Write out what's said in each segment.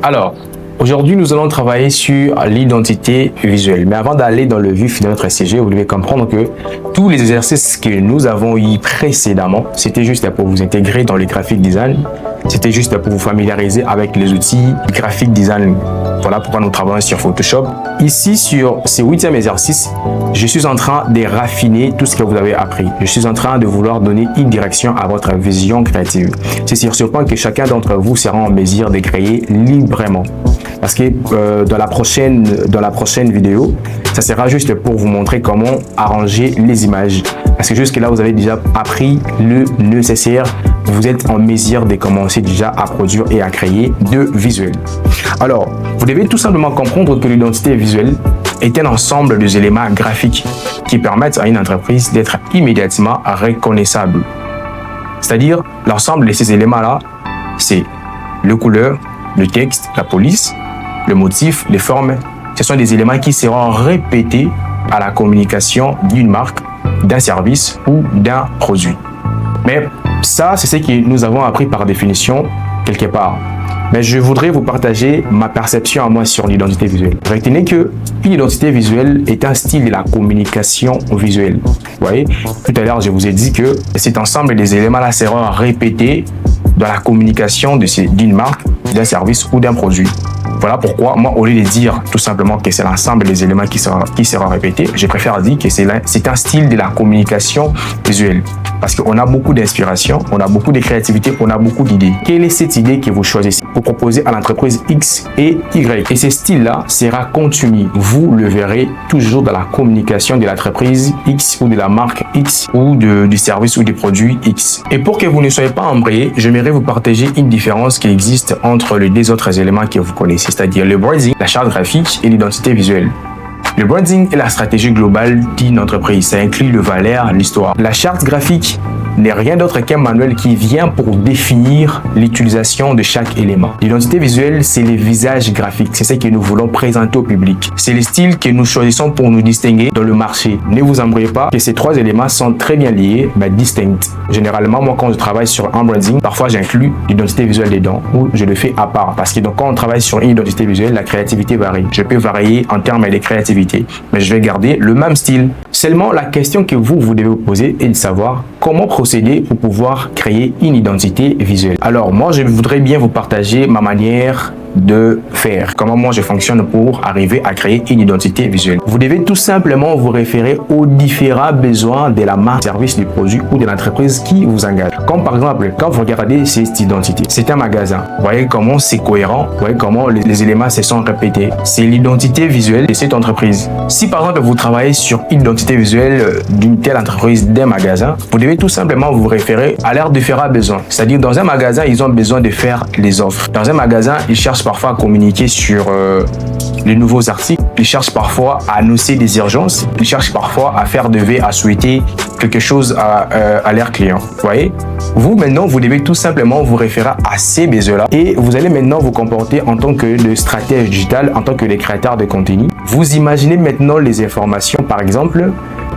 Alors, aujourd'hui, nous allons travailler sur l'identité visuelle. Mais avant d'aller dans le vif de notre SCG, vous devez comprendre que tous les exercices que nous avons eu précédemment, c'était juste pour vous intégrer dans le graphic design. C'était juste pour vous familiariser avec les outils graphic design. Voilà pourquoi nous travaillons sur Photoshop. Ici, sur ce 8e exercice, je suis en train de raffiner tout ce que vous avez appris. Je suis en train de vouloir donner une direction à votre vision créative. C'est sur ce point que chacun d'entre vous sera en mesure de créer librement. Parce que dans la prochaine vidéo, ça sera juste pour vous montrer comment arranger les images. Parce que jusque-là, vous avez déjà appris le nécessaire. Vous êtes en mesure de commencer déjà à produire et à créer de visuels. Alors, vous devez tout simplement comprendre que l'identité visuelle est un ensemble d'éléments graphiques qui permettent à une entreprise d'être immédiatement reconnaissable. C'est-à-dire, l'ensemble de ces éléments-là, c'est le couleur, le texte, la police, le motif, les formes. Ce sont des éléments qui seront répétés à la communication d'une marque, d'un service ou d'un produit. Mais ça, c'est ce que nous avons appris par définition quelque part. Mais je voudrais vous partager ma perception à moi sur l'identité visuelle. Retenez que l'identité visuelle est un style de la communication visuelle. Vous voyez, tout à l'heure, je vous ai dit que cet ensemble des éléments-là seront répétés dans la communication d'une marque, d'un service ou d'un produit. Voilà pourquoi, moi, au lieu de dire tout simplement que c'est l'ensemble des éléments qui sera répété, je préfère dire que c'est un style de la communication visuelle. Parce qu'on a beaucoup d'inspiration, on a beaucoup de créativité, on a beaucoup d'idées. Quelle est cette idée que vous choisissez pour proposer à l'entreprise X et Y? Et ce style-là sera continu. Vous le verrez toujours dans la communication de l'entreprise X ou de la marque X ou du service ou du produit X. Et pour que vous ne soyez pas embrouillés, j'aimerais vous partager une différence qui existe entre les deux autres éléments que vous connaissez, c'est-à-dire le branding, la charte graphique et l'identité visuelle. Le branding est la stratégie globale d'une entreprise. Ça inclut le valeur, l'histoire. La charte graphique n'est rien d'autre qu'un manuel qui vient pour définir l'utilisation de chaque élément. L'identité visuelle, c'est les visages graphiques. C'est ce que nous voulons présenter au public. C'est le style que nous choisissons pour nous distinguer dans le marché. Ne vous embrouillez pas que ces trois éléments sont très bien liés, mais distincts. Généralement, moi, quand je travaille sur un branding, parfois j'inclus l'identité visuelle dedans ou je le fais à part. Parce que donc, quand on travaille sur une identité visuelle, la créativité varie. Je peux varier en termes de créativité, mais je vais garder le même style. Seulement, la question que vous devez vous poser est de savoir comment procéder pour pouvoir créer une identité visuelle. Alors, moi, je voudrais bien vous partager ma manière de faire. Comment moi je fonctionne pour arriver à créer une identité visuelle. Vous devez tout simplement vous référer aux différents besoins de la marque, service, du produit ou de l'entreprise qui vous engage. Comme par exemple, quand vous regardez cette identité, c'est un magasin. Vous voyez comment c'est cohérent, vous voyez comment les éléments se sont répétés. C'est l'identité visuelle de cette entreprise. Si par exemple vous travaillez sur une identité visuelle d'une telle entreprise, d'un magasin, vous devez tout simplement vous référer à leurs différents besoins. C'est-à-dire dans un magasin, ils ont besoin de faire les offres. Dans un magasin, ils cherchent parfois à communiquer sur les nouveaux articles. Ils cherchent parfois à annoncer des urgences. Ils cherchent parfois à faire de vœux, à souhaiter quelque chose à leurs clients. Vous voyez? Vous, maintenant, vous devez tout simplement vous référer à ces besoins-là et vous allez maintenant vous comporter en tant que le stratège digital, en tant que les créateurs de contenu. Vous imaginez maintenant les informations, par exemple,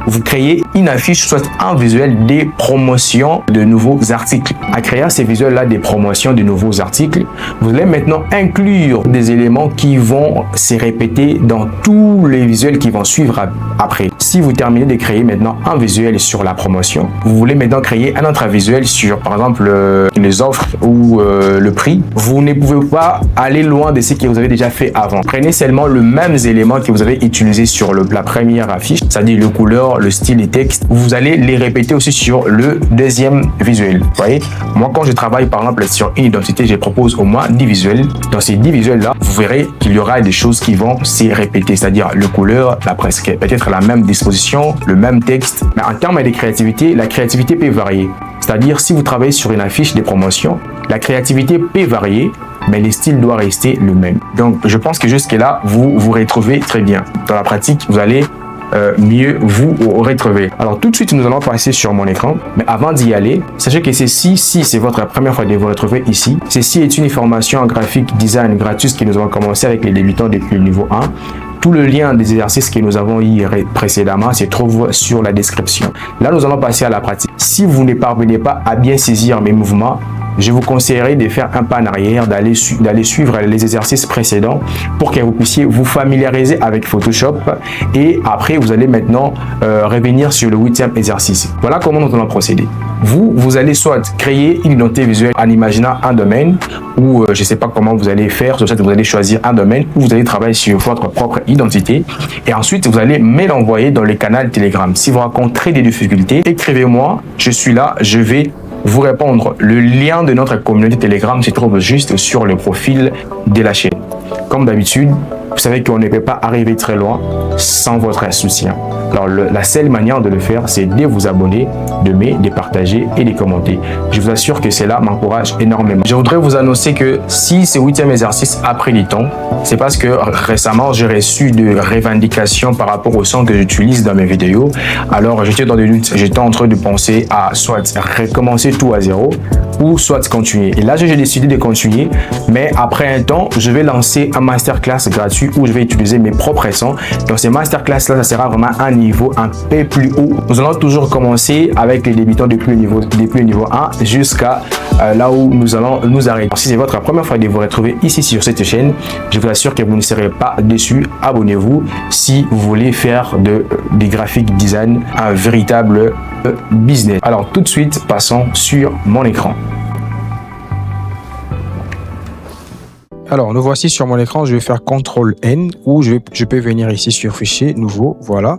vous créez une affiche, soit un visuel des promotions de nouveaux articles. À créer ces visuels-là des promotions de nouveaux articles, vous allez maintenant inclure des éléments qui vont se répéter dans tous les visuels qui vont suivre après. Si vous terminez de créer maintenant un visuel sur la promotion, vous voulez maintenant créer un autre visuel sur, par exemple, les offres ou le prix, vous ne pouvez pas aller loin de ce que vous avez déjà fait avant. Prenez seulement le même élément que vous avez utilisé sur la première affiche, c'est-à-dire le couleur, le style et texte, vous allez les répéter aussi sur le deuxième visuel. Vous voyez, moi quand je travaille par exemple sur une identité, je propose au moins 10 visuels. Dans ces 10 visuels là, vous verrez qu'il y aura des choses qui vont se répéter, c'est-à-dire le couleur, peut-être la même disposition, le même texte. Mais en termes de créativité, la créativité peut varier. C'est-à-dire si vous travaillez sur une affiche de promotion, la créativité peut varier, mais le style doit rester le même. Donc je pense que jusque là, vous vous retrouvez très bien. Dans la pratique, vous allez mieux vous retrouver. Alors tout de suite, nous allons passer sur mon écran. Mais avant d'y aller, sachez que si c'est votre première fois de vous retrouver ici, ceci est une formation en graphique design gratuite que nous avons commencé avec les débutants depuis le niveau 1. Tout le lien des exercices que nous avons eu précédemment se trouve sur la description. Là, nous allons passer à la pratique. Si vous ne parvenez pas à bien saisir mes mouvements, je vous conseillerais de faire un pas en arrière, d'aller suivre les exercices précédents pour que vous puissiez vous familiariser avec Photoshop. Et après, vous allez maintenant revenir sur le 8e exercice. Voilà comment nous allons procéder. Vous allez soit créer une identité visuelle en imaginant un domaine ou je ne sais pas comment vous allez faire, soit vous allez choisir un domaine où vous allez travailler sur votre propre identité et ensuite vous allez me l'envoyer dans le canal Telegram. Si vous rencontrez des difficultés, écrivez-moi, je suis là, je vais vous répondre. Le lien de notre communauté Telegram se trouve juste sur le profil de la chaîne. Comme d'habitude, vous savez qu'on ne peut pas arriver très loin sans votre soutien. Alors, la seule manière de le faire, c'est de vous abonner, de partager et de commenter. Je vous assure que cela m'encourage énormément. Je voudrais vous annoncer que si ce 8e exercice a pris du temps, c'est parce que récemment, j'ai reçu de revendications par rapport au son que j'utilise dans mes vidéos. Alors, j'étais dans des doutes. J'étais en train de penser à soit recommencer tout à zéro ou soit continuer. Et là, j'ai décidé de continuer. Mais après un temps, je vais lancer un masterclass gratuit où je vais utiliser mes propres sons. Donc, ces masterclass-là, ça sera vraiment un niveau un peu plus haut. Nous allons toujours commencer avec les débutants depuis le niveau 1 jusqu'à là où nous allons nous arrêter. Si c'est votre première fois de vous retrouver ici sur cette chaîne, je vous assure que vous ne serez pas déçus. Abonnez-vous si vous voulez faire des graphic design un véritable business. Alors tout de suite, passons sur mon écran. Alors, nous voici sur mon écran. Je vais faire CTRL-N ou je peux venir ici sur Fichier, Nouveau. Voilà.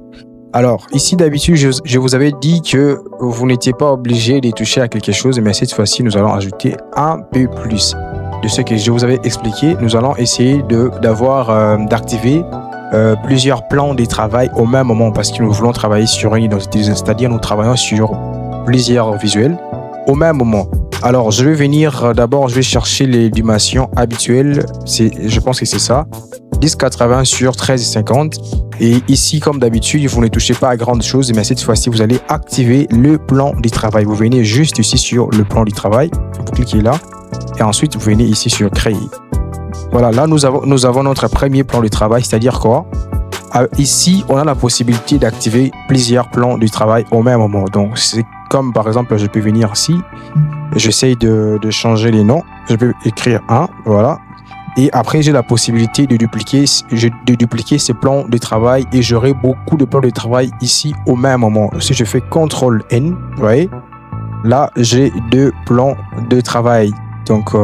Alors, ici, d'habitude, je vous avais dit que vous n'étiez pas obligé de toucher à quelque chose, mais cette fois-ci, nous allons ajouter un peu plus de ce que je vous avais expliqué. Nous allons essayer d'activer plusieurs plans de travail au même moment parce que nous voulons travailler sur une identité, c'est-à-dire nous travaillons sur plusieurs visuels au même moment. Alors, je vais venir d'abord, je vais chercher les dimensions habituelles. Je pense que c'est ça. 1080 sur 1350. Et ici, comme d'habitude, vous ne touchez pas à grande chose, mais cette fois-ci, vous allez activer le plan du travail. Vous venez juste ici sur le plan du travail. Vous cliquez là. Et ensuite, vous venez ici sur Créer. Voilà, là, nous avons notre premier plan du travail, c'est-à-dire quoi? Ici, on a la possibilité d'activer plusieurs plans du travail au même moment. Donc, c'est comme par exemple, je peux venir ici. J'essaye de changer les noms. Je peux écrire 1, voilà. Et après, j'ai la possibilité de dupliquer ces plans de travail et j'aurai beaucoup de plans de travail ici au même moment. Si je fais CTRL-N, vous voyez, là, j'ai 2 plans de travail. Donc,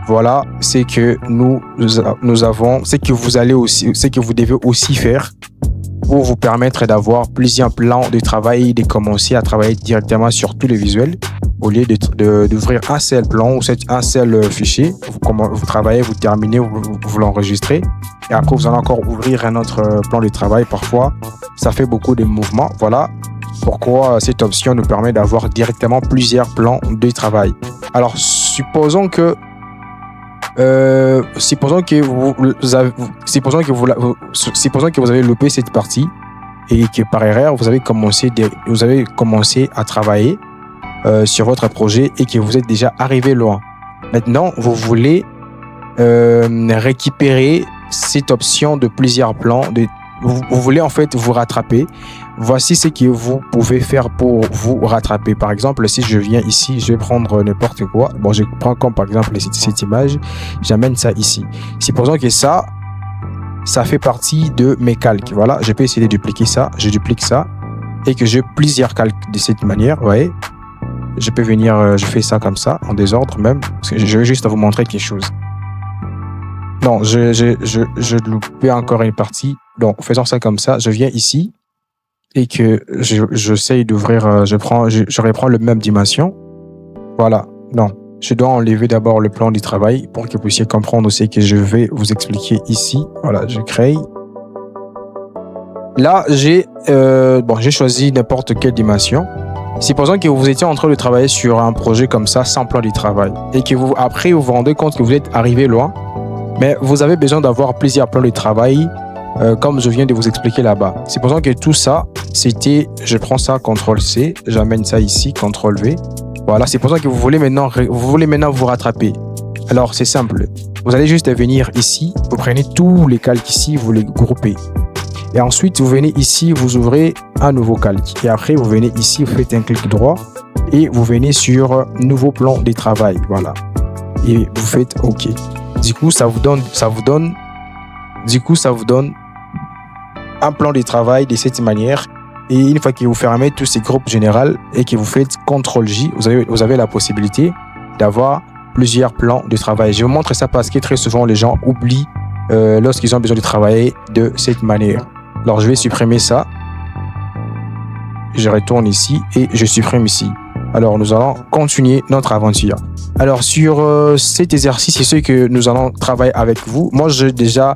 voilà, c'est que nous avons, c'est que vous devez aussi faire pour vous permettre d'avoir plusieurs plans de travail et de commencer à travailler directement sur tous les visuels au lieu d'ouvrir un seul plan ou un seul fichier. Vous travaillez, vous terminez, vous l'enregistrez et après vous allez encore ouvrir un autre plan de travail. Parfois, ça fait beaucoup de mouvements. Voilà pourquoi cette option nous permet d'avoir directement plusieurs plans de travail. Alors, supposons que vous avez loupé cette partie et que par erreur vous avez commencé à travailler sur votre projet et que vous êtes déjà arrivé loin. Maintenant, vous voulez récupérer cette option de plusieurs plans. Vous voulez en fait vous rattraper. Voici ce que vous pouvez faire pour vous rattraper. Par exemple, si je viens ici, je vais prendre n'importe quoi. Bon, je prends comme par exemple cette image. J'amène ça ici. Supposons que ça fait partie de mes calques. Voilà, je peux essayer de dupliquer ça. Je duplique ça et que j'ai plusieurs calques de cette manière. Vous voyez, je peux venir, je fais ça comme ça, en désordre même. Parce que je vais juste vous montrer quelque chose. Non, je loupais encore une partie. Donc, faisons ça comme ça. Je viens ici et que j'essaye d'ouvrir, je reprends le même dimension. Voilà. Non, je dois enlever d'abord le plan du travail pour que vous puissiez comprendre ce que je vais vous expliquer ici. Voilà, je crée. Là, j'ai choisi n'importe quelle dimension. Supposons que vous étiez en train de travailler sur un projet comme ça, sans plan du travail, et que après vous vous rendez compte que vous êtes arrivé loin, mais vous avez besoin d'avoir plusieurs plans de travail, comme je viens de vous expliquer là-bas. Supposons que tout ça, c'était, je prends ça, CTRL-C, j'amène ça ici, CTRL-V. Voilà, supposons que vous voulez maintenant vous rattraper. Alors, c'est simple. Vous allez juste venir ici, vous prenez tous les calques ici, vous les groupez. Et ensuite, vous venez ici, vous ouvrez un nouveau calque. Et après, vous venez ici, vous faites un clic droit et vous venez sur nouveau plan de travail. Voilà. Et vous faites OK. Du coup, ça vous donne un plan de travail de cette manière. Et une fois que vous fermez tous ces groupes généraux et que vous faites CTRL-J, vous avez la possibilité d'avoir plusieurs plans de travail. Je vous montre ça parce que très souvent, les gens oublient lorsqu'ils ont besoin de travailler de cette manière. Alors, je vais supprimer ça. Je retourne ici et je supprime ici. Alors, nous allons continuer notre aventure. Alors, sur cet exercice, c'est ce que nous allons travailler avec vous. Moi, j'avais déjà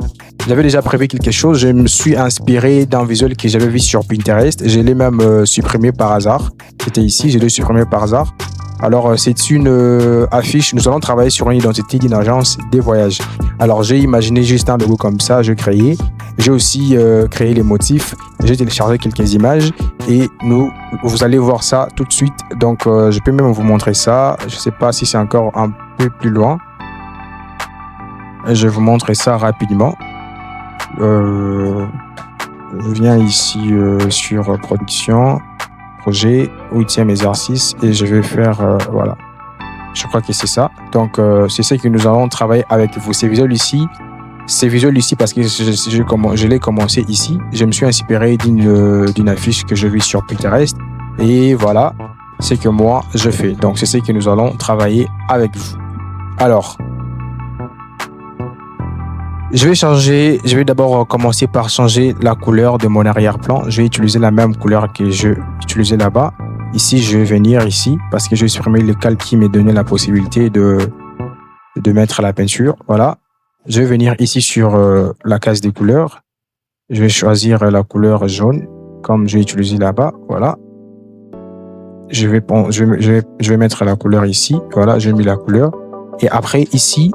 prévu quelque chose. Je me suis inspiré d'un visuel que j'avais vu sur Pinterest. Je l'ai même supprimé par hasard. C'était ici, je l'ai supprimé par hasard. Alors, c'est une affiche. Nous allons travailler sur une identité d'une agence de voyage. Alors, j'ai imaginé juste un logo comme ça, je créais. J'ai aussi créé les motifs. J'ai téléchargé quelques images et vous allez voir ça tout de suite. Donc, je peux même vous montrer ça. Je ne sais pas si c'est encore un peu plus loin. Je vais vous montrer ça rapidement. Je viens ici sur production, projet, 8e exercice et je vais faire, voilà. Je crois que c'est ça. Donc, c'est ça que nous allons travailler avec vous. Ces visuels ici, parce que je l'ai commencé ici. Je me suis inspiré d'une affiche que je vis sur Pinterest. Et voilà, c'est que moi, je fais. Donc, c'est ce que nous allons travailler avec vous. Alors, je vais d'abord commencer par changer la couleur de mon arrière-plan. Je vais utiliser la même couleur que je utilisais là-bas. Ici, je vais venir ici parce que je vais supprimer le calque qui me donnait la possibilité de mettre la peinture. Voilà. Je vais venir ici sur la case des couleurs. Je vais choisir la couleur jaune comme j'ai utilisé là-bas. Voilà. Je vais mettre la couleur ici. Voilà, j'ai mis la couleur. Et après, ici,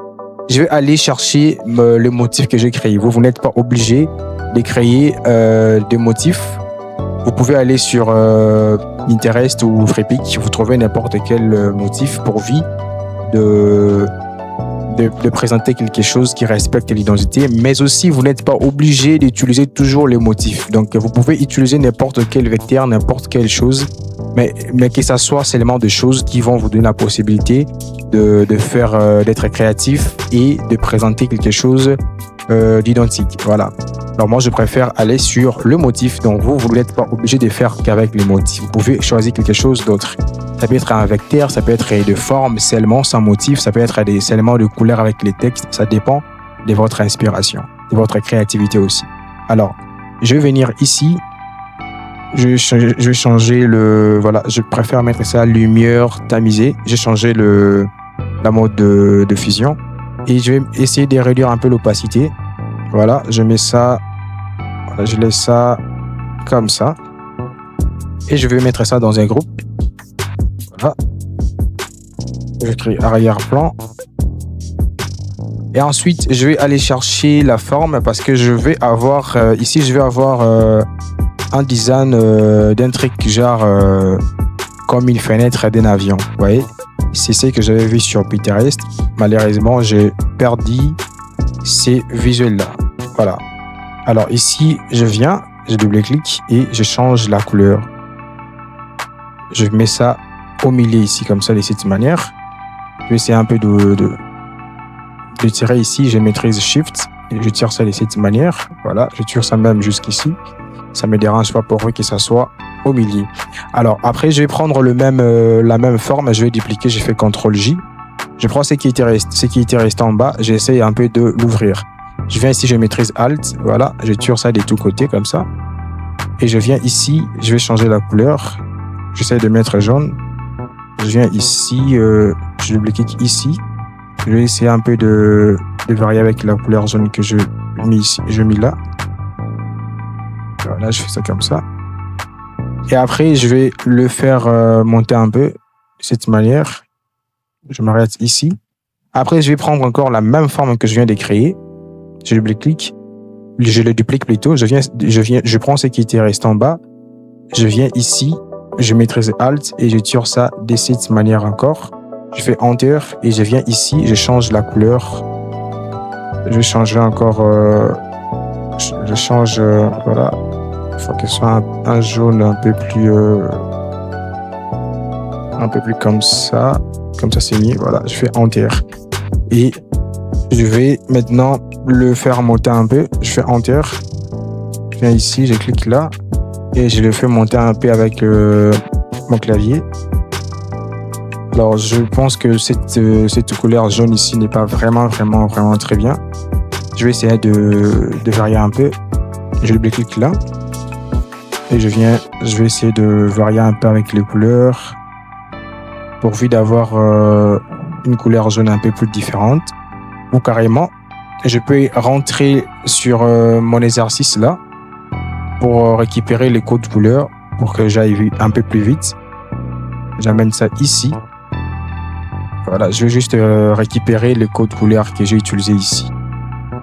je vais aller chercher le motif que j'ai créé. Vous n'êtes pas obligé de créer des motifs. Vous pouvez aller sur Pinterest ou Freepik, vous trouvez n'importe quel motif pourvu de présenter quelque chose qui respecte l'identité, mais aussi vous n'êtes pas obligé d'utiliser toujours les motifs. Donc vous pouvez utiliser n'importe quel vecteur, n'importe quelle chose, mais que ça soit seulement des choses qui vont vous donner la possibilité d'être créatif et de présenter quelque chose d'identique. Voilà. Alors moi, je préfère aller sur le motif. Donc vous n'êtes pas obligé de faire qu'avec les motifs. Vous pouvez choisir quelque chose d'autre. Ça peut être un vecteur, ça peut être de forme seulement sans motif, ça peut être seulement de couleurs avec les textes. Ça dépend de votre inspiration, de votre créativité aussi. Alors, je vais venir ici. Je vais changer voilà, je préfère mettre ça lumière tamisée. J'ai changé la mode de fusion. Et je vais essayer de réduire un peu l'opacité. Voilà, je mets ça. Voilà, je laisse ça comme ça. Et je vais mettre ça dans un groupe. Voilà. Je crée arrière-plan. Et ensuite, je vais aller chercher la forme parce que je vais avoir ici, je vais avoir un design d'un truc genre comme une fenêtre d'un avion. Vous voyez, c'est ce que j'avais vu sur Pinterest. Malheureusement, j'ai perdu ces visuels-là. Voilà. Alors ici, je viens, je double-clique et je change la couleur. Je mets ça au milieu ici, comme ça, de cette manière. Je vais essayer un peu de tirer ici. Je maîtrise Shift et je tire ça de cette manière. Voilà, je tire ça même jusqu'ici. Ça me dérange pas pour que ça soit au milieu. Alors après, je vais prendre la même forme. Je vais dupliquer. Je fais CTRL-J. Je prends ce qui était resté en bas. J'essaye un peu de l'ouvrir. Je viens ici, je maîtrise Alt. Voilà, je tire ça des tous côtés comme ça. Et je viens ici. Je vais changer la couleur. J'essaie de mettre jaune. Je viens ici. Je double-clique ici. Je vais essayer un peu de varier avec la couleur jaune que je mets là. Voilà, je fais ça comme ça. Et après, je vais le faire monter un peu de cette manière. Je m'arrête ici. Après, je vais prendre encore la même forme que je viens de créer. Je double-clique. Je le duplique plutôt. Je prends ce qui était resté en bas. Je viens ici. Je maîtrise Alt et je tire ça de cette manière encore. Je fais Enter et je viens ici. Je change la couleur. Je vais changer encore. Je change. Voilà. Il faut que ce soit un jaune un peu plus un peu plus comme ça c'est mieux, voilà, je fais Enter. Et je vais maintenant le faire monter un peu, je fais Enter, je viens ici, je clique là, et je le fais monter un peu avec mon clavier. Alors, je pense que cette couleur jaune ici n'est pas vraiment très bien. Je vais essayer de varier un peu. Je double-clique là. Et je vais essayer de varier un peu avec les couleurs. Pourvu d'avoir une couleur jaune un peu plus différente. Ou carrément, je peux rentrer sur mon exercice là pour récupérer les codes couleurs pour que j'aille un peu plus vite. J'amène ça ici. Voilà, je vais juste récupérer les codes couleurs que j'ai utilisés ici.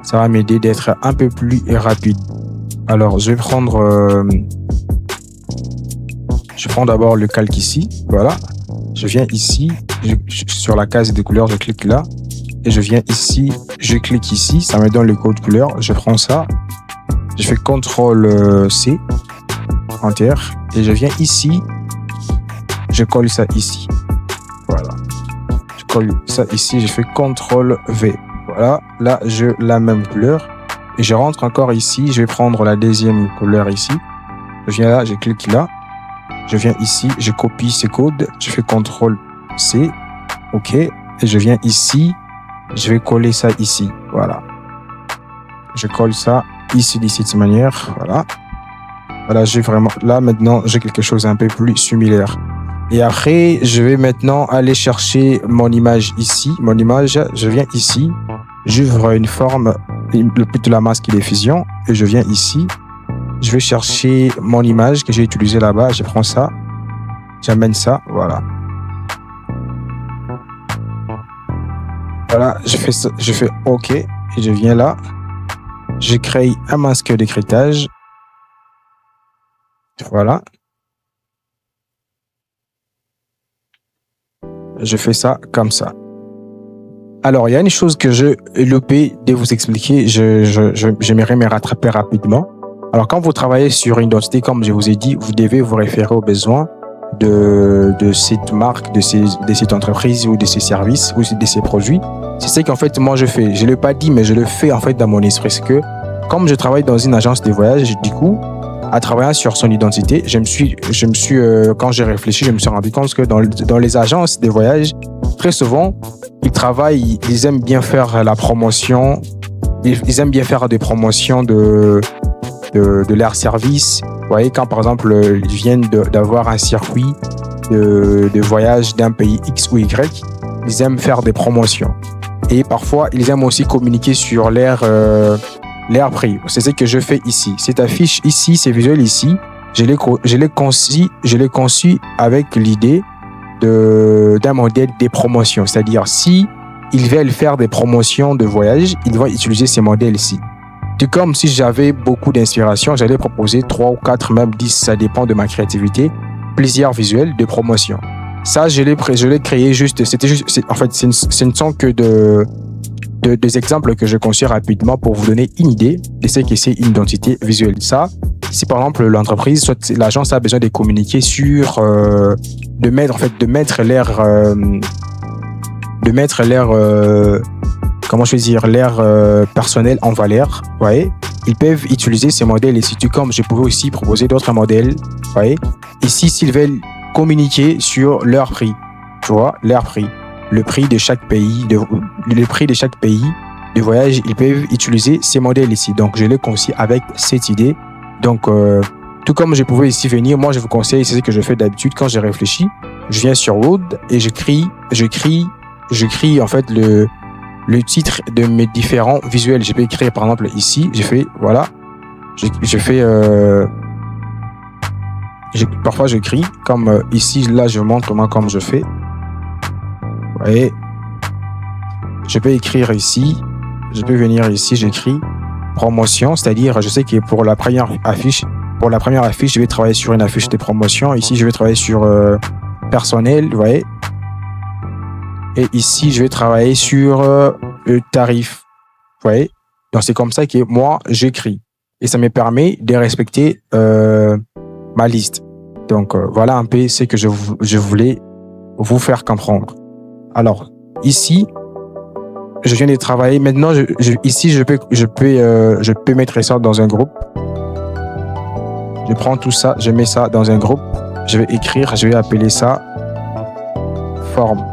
Ça va m'aider d'être un peu plus rapide. Alors, je prends d'abord le calque ici. Voilà. Je viens ici, sur la case de couleurs, je clique là. Et je viens ici, je clique ici. Ça me donne le code couleur. Je prends ça. Je fais CTRL-C. Enter. Et je viens ici. Je colle ça ici. Voilà. Je colle ça ici. Je fais CTRL-V. Voilà. Là, j'ai la même couleur. Et je rentre encore ici. Je vais prendre la deuxième couleur ici. Je viens là, je clique là. Je viens ici, je copie ces codes. Je fais CTRL-C. OK. Et je viens ici. Je vais coller ça ici. Voilà. Je colle ça ici de cette manière. Voilà. Voilà, là maintenant, j'ai quelque chose d'un peu plus similaire. Et après, je vais maintenant aller chercher mon image ici. Mon image, je viens ici. J'ouvre une forme, plutôt la maske de fusion. Et je viens ici. Je vais chercher mon image que j'ai utilisée là-bas. Je prends ça. J'amène ça. Voilà. Voilà, je fais ça, je fais OK. Et je viens là. Je crée un masque d'écritage. Voilà. Je fais ça comme ça. Alors, il y a une chose que j'ai loupé de vous expliquer. J'aimerais me rattraper rapidement. Alors, quand vous travaillez sur une identité, comme je vous ai dit, vous devez vous référer aux besoins de cette marque, de cette entreprise ou de ces services ou de ces produits. C'est ce qu'en fait, moi, je fais. Je ne l'ai pas dit, mais je le fais en fait dans mon esprit. C'est que, comme je travaille dans une agence de voyage, du coup, à travailler sur son identité, quand j'ai réfléchi, je me suis rendu compte que dans les agences de voyage, très souvent, ils aiment bien faire la promotion, ils aiment bien faire des promotions de leur service. Vous voyez, quand par exemple, ils viennent d'avoir un circuit de voyage d'un pays X ou Y, ils aiment faire des promotions. Et parfois, ils aiment aussi communiquer sur leur prix. C'est ce que je fais ici. Cette affiche ici, ces visuels ici, je l'ai conçu avec l'idée d'un modèle des promotions. C'est-à-dire, si ils veulent faire des promotions de voyage, ils vont utiliser ces modèles-ci. C'est comme si j'avais beaucoup d'inspiration, j'allais proposer 3 ou 4, même 10, ça dépend de ma créativité, plusieurs visuels de promotion. Ça, je l'ai créé juste, en fait, ce ne sont que des exemples que je conçus rapidement pour vous donner une idée de ce que c'est une identité visuelle. Ça, si par exemple l'entreprise, soit l'agence a besoin de communiquer sur, de mettre leur comment choisir l'air personnel en valeur, vous voyez, ils peuvent utiliser ces modèles ici, tout comme je pouvais aussi proposer d'autres modèles, vous voyez, ici s'ils veulent communiquer sur leur prix, tu vois, leur prix, le prix de chaque pays, de voyage, ils peuvent utiliser ces modèles ici. Donc je l'ai conçu avec cette idée. Donc tout comme je pouvais ici venir, moi je vous conseille, c'est ce que je fais d'habitude quand j'ai réfléchi, je viens sur Word et j'écris en fait le titre de mes différents visuels. Je peux écrire par exemple ici, parfois j'écris comme ici, là je montre comment comme je fais. Vous voyez, je peux écrire ici, je peux venir ici, j'écris promotion, c'est-à-dire je sais que pour la première affiche, je vais travailler sur une affiche de promotion. Ici, je vais travailler sur personnel, vous voyez. Et ici, je vais travailler sur le tarif. Vous voyez? Donc, c'est comme ça que moi, j'écris. Et ça me permet de respecter ma liste. Donc, voilà un peu ce que je voulais vous faire comprendre. Alors, ici, je viens de travailler. Maintenant, ici, je peux mettre ça dans un groupe. Je prends tout ça, je mets ça dans un groupe. Je vais écrire, je vais appeler ça forme.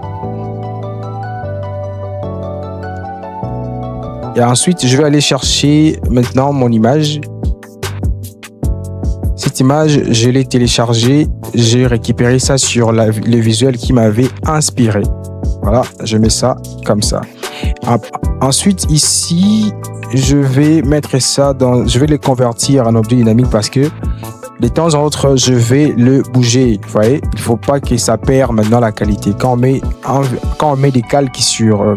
Et ensuite, je vais aller chercher maintenant mon image. Cette image, je l'ai téléchargée. J'ai récupéré ça sur le visuel qui m'avait inspiré. Voilà, je mets ça comme ça. Ensuite, ici, je vais mettre ça je vais le convertir en objet dynamique parce que de temps en temps, je vais le bouger. Vous voyez, il ne faut pas que ça perde maintenant la qualité. Quand on met des calques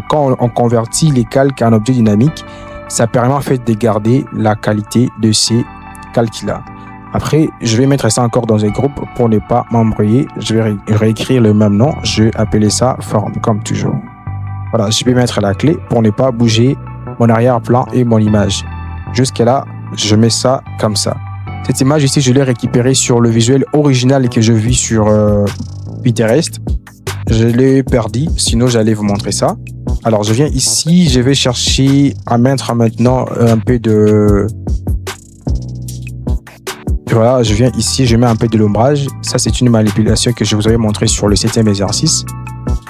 quand on convertit les calques en objet dynamique, ça permet en fait de garder la qualité de ces calques-là. Après, je vais mettre ça encore dans un groupe pour ne pas m'embrouiller. Je vais réécrire le même nom. Je vais appeler ça forme, comme toujours. Voilà, je vais mettre la clé pour ne pas bouger mon arrière-plan et mon image. Jusqu'à là, je mets ça comme ça. Cette image ici, je l'ai récupérée sur le visuel original que je vis sur Pinterest. Je l'ai perdu, sinon j'allais vous montrer ça. Alors, je viens ici, je vais chercher à mettre maintenant un peu de... Voilà, je viens ici, je mets un peu de l'ombrage. Ça, c'est une manipulation que je vous avais montré sur le 7e exercice.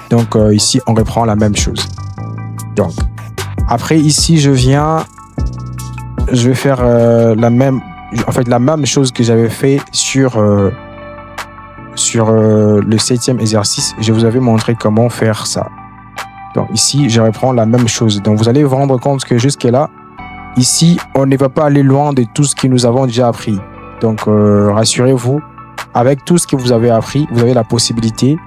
Donc, ici, on reprend la même chose. Donc, après, ici, je vais faire la même chose que j'avais fait sur le 7e exercice. Je vous avais montré comment faire ça. Donc, ici, je reprends la même chose. Donc, vous allez vous rendre compte que jusque-là, ici, on ne va pas aller loin de tout ce que nous avons déjà appris. Donc, rassurez-vous, avec tout ce que vous avez appris, vous avez la possibilité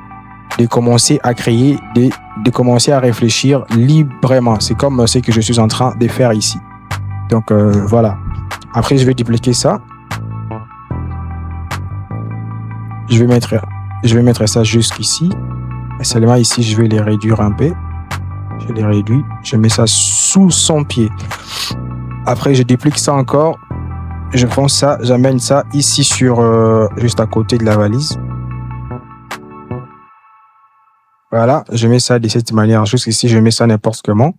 de commencer à créer, de commencer à réfléchir librement. C'est comme ce que je suis en train de faire ici. Donc, voilà. Après, je vais dupliquer ça. Je vais mettre ça jusqu'ici. Et seulement ici, je vais les réduire un peu. Je les réduis. Je mets ça sous son pied. Après, je duplique ça encore. Je prends ça, j'amène ça ici juste à côté de la valise. Voilà, je mets ça de cette manière. Jusqu'ici, je mets ça n'importe comment.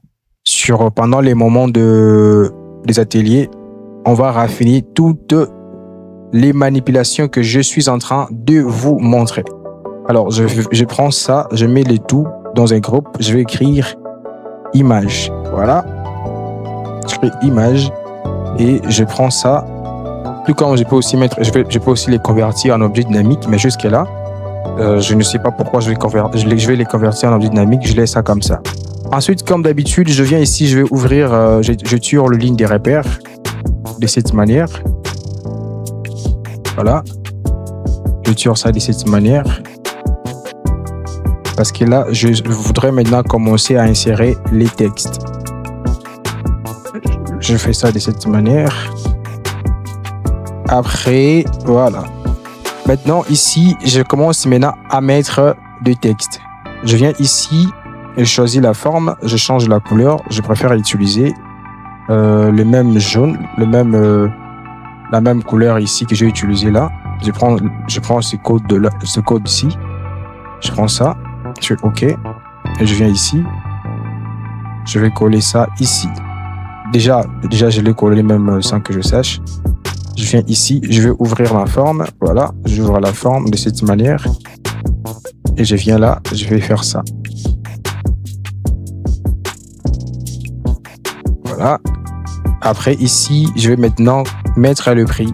Pendant les moments des ateliers, on va raffiner toutes les manipulations que je suis en train de vous montrer. Alors, je prends ça, je mets les tout dans un groupe. Je vais écrire image. Voilà. Je crée image et je prends ça. Tout comme je peux aussi les convertir en objet dynamique, mais jusque-là, je ne sais pas pourquoi je vais les convertir en objet dynamique. Je laisse ça comme ça. Ensuite, comme d'habitude, je viens ici, je vais ouvrir, je tire le ligne des repères de cette manière. Voilà. Je tire ça de cette manière. Parce que là, je voudrais maintenant commencer à insérer les textes. Je fais ça de cette manière. Après, voilà. Maintenant, ici, je commence maintenant à mettre des textes. Je viens ici, je choisis la forme, je change la couleur. Je préfère utiliser le même jaune, la même couleur ici que j'ai utilisé là. Je prends ce code ici. Je prends ça, je fais OK. Et je viens ici. Je vais coller ça ici. Déjà, je l'ai collé même sans que je sache. Je viens ici, je vais ouvrir ma forme. Voilà, j'ouvre la forme de cette manière. Et je viens là, je vais faire ça. Voilà. Après, ici, je vais maintenant mettre le prix.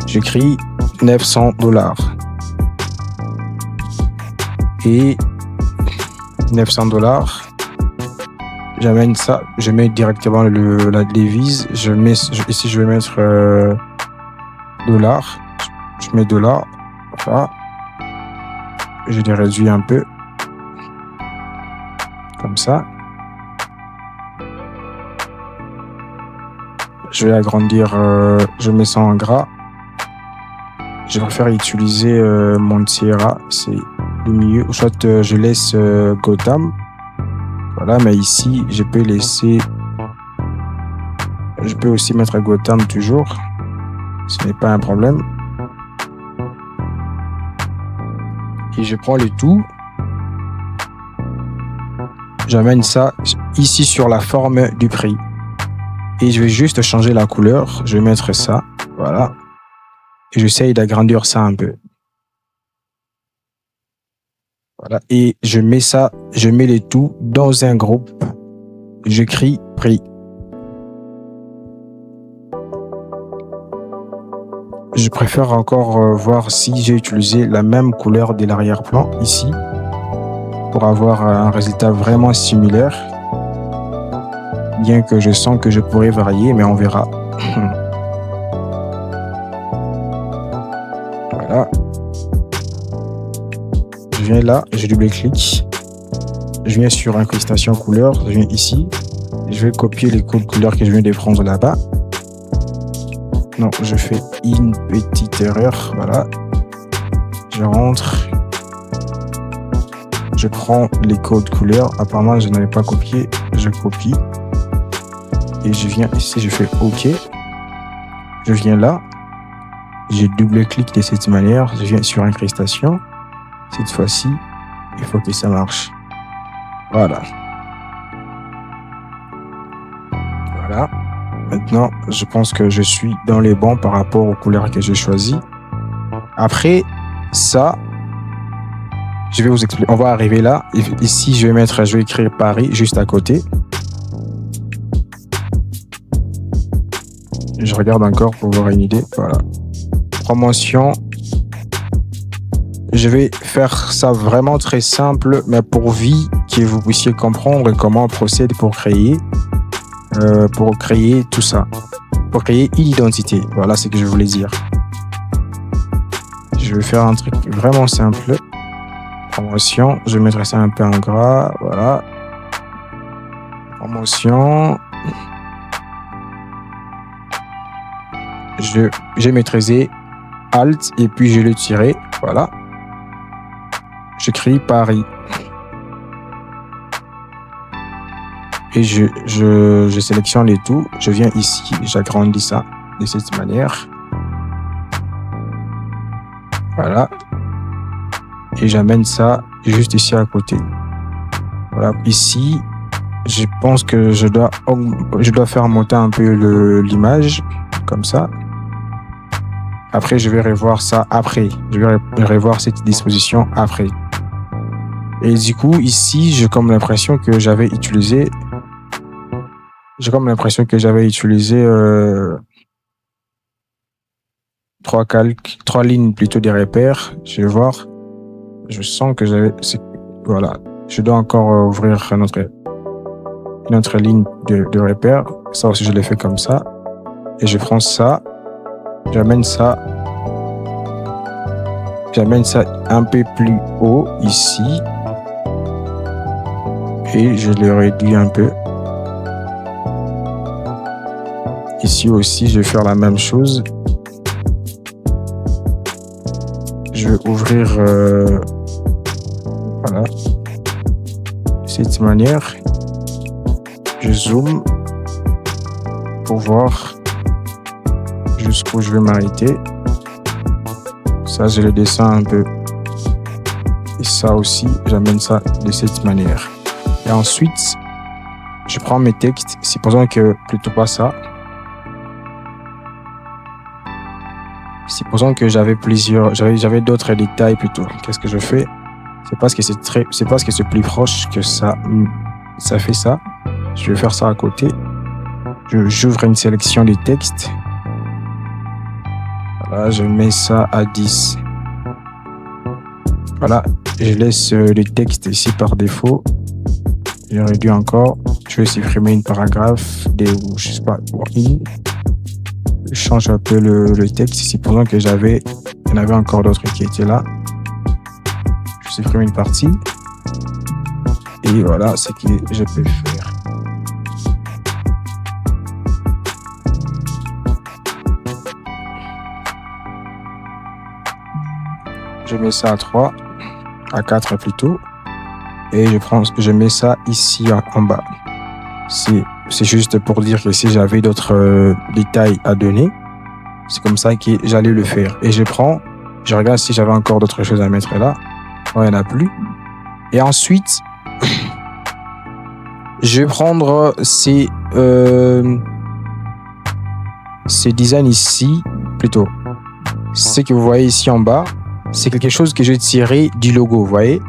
J'écris $900. Et $900. J'amène ça, je mets directement la devise. Ici, je vais mettre dollars. Je mets dollars. Voilà. Je les réduis un peu. Comme ça. Je vais agrandir, je mets ça en gras. Je préfère utiliser Montserrat, c'est le mieux. Soit je laisse Gotham. Voilà, mais ici, je peux aussi mettre Gotham toujours. Ce n'est pas un problème. Et je prends le tout. j'amène ça ici sur la forme du prix. Et je vais juste changer la couleur. Je vais mettre ça. Voilà. Et j'essaye d'agrandir ça un peu. Voilà. Et je mets les tout dans un groupe. J'écris prix. Je préfère encore voir si j'ai utilisé la même couleur de l'arrière-plan ici pour avoir un résultat vraiment similaire. Bien que je sens que je pourrais varier, mais on verra. Voilà. Je viens là, je double-clique. Je viens sur incrustation couleur, je viens ici. Je vais copier les codes couleurs que je viens de prendre là-bas. Non, je fais une petite erreur. Voilà. Je rentre. Je prends les codes couleurs. Apparemment, je n'avais pas copié. Je copie. Et je viens ici, je fais OK. Je viens là. Je double-clique de cette manière. Je viens sur incrustation. Cette fois-ci, il faut que ça marche. Voilà. Voilà. Maintenant, je pense que je suis dans les bons par rapport aux couleurs que j'ai choisies. Après ça, je vais vous expliquer. On va arriver là. Ici, je vais écrire Paris juste à côté. Je regarde encore pour voir une idée. Voilà. Promotion. Je vais faire ça vraiment très simple, mais pourvu que vous puissiez comprendre comment on procède pour créer tout ça. Pour créer une identité. Voilà ce que je voulais dire. Je vais faire un truc vraiment simple. Promotion. Je mettrai ça un peu en gras. Voilà. Promotion. J'ai maîtrisé Alt et puis je l'ai tiré. Voilà. J'écris Paris. Et je sélectionne les tout. Je viens ici, j'agrandis ça de cette manière. Voilà. Et j'amène ça juste ici à côté. Voilà. Ici, je pense que je dois faire monter un peu l'image. Comme ça. Après, je vais revoir ça après. Je vais revoir cette disposition après. Et du coup, ici, j'ai comme l'impression que j'avais utilisé trois lignes plutôt des repères. Je vais voir. Je sens que voilà. Je dois encore ouvrir une autre ligne de repères. Ça aussi, je l'ai fait comme ça. Et je prends ça. J'amène ça un peu plus haut ici. Et je le réduis un peu. Ici aussi, je vais faire la même chose. Je vais ouvrir voilà. De cette manière. Je zoome pour voir jusqu'où je vais m'arrêter. Ça, je le descends un peu. Et ça aussi, j'amène ça de cette manière. Et ensuite, je prends mes textes. Supposons que plutôt pas ça. Supposons que j'avais d'autres détails plutôt. Qu'est-ce que je fais? C'est parce que c'est plus proche que ça fait ça. Je vais faire ça à côté. J'ouvre une sélection des textes. Voilà, je mets ça à 10. Voilà, je laisse le texte ici par défaut. Je réduis encore. Je vais supprimer une paragraphe, je sais pas, une. Je change un peu le texte. Supposons que il y en avait encore d'autres qui étaient là. Je supprime une partie. Et voilà ce que je peux faire. Je mets ça à 3, à 4 plutôt. Et je mets ça ici en bas. C'est juste pour dire que si j'avais d'autres détails à donner, c'est comme ça que j'allais le faire. Et je regarde si j'avais encore d'autres choses à mettre là. Non, il n'y en a plus. Et ensuite, Je vais prendre ces designs ici, plutôt. Ce que vous voyez ici en bas, c'est quelque chose que j'ai tiré du logo, vous voyez.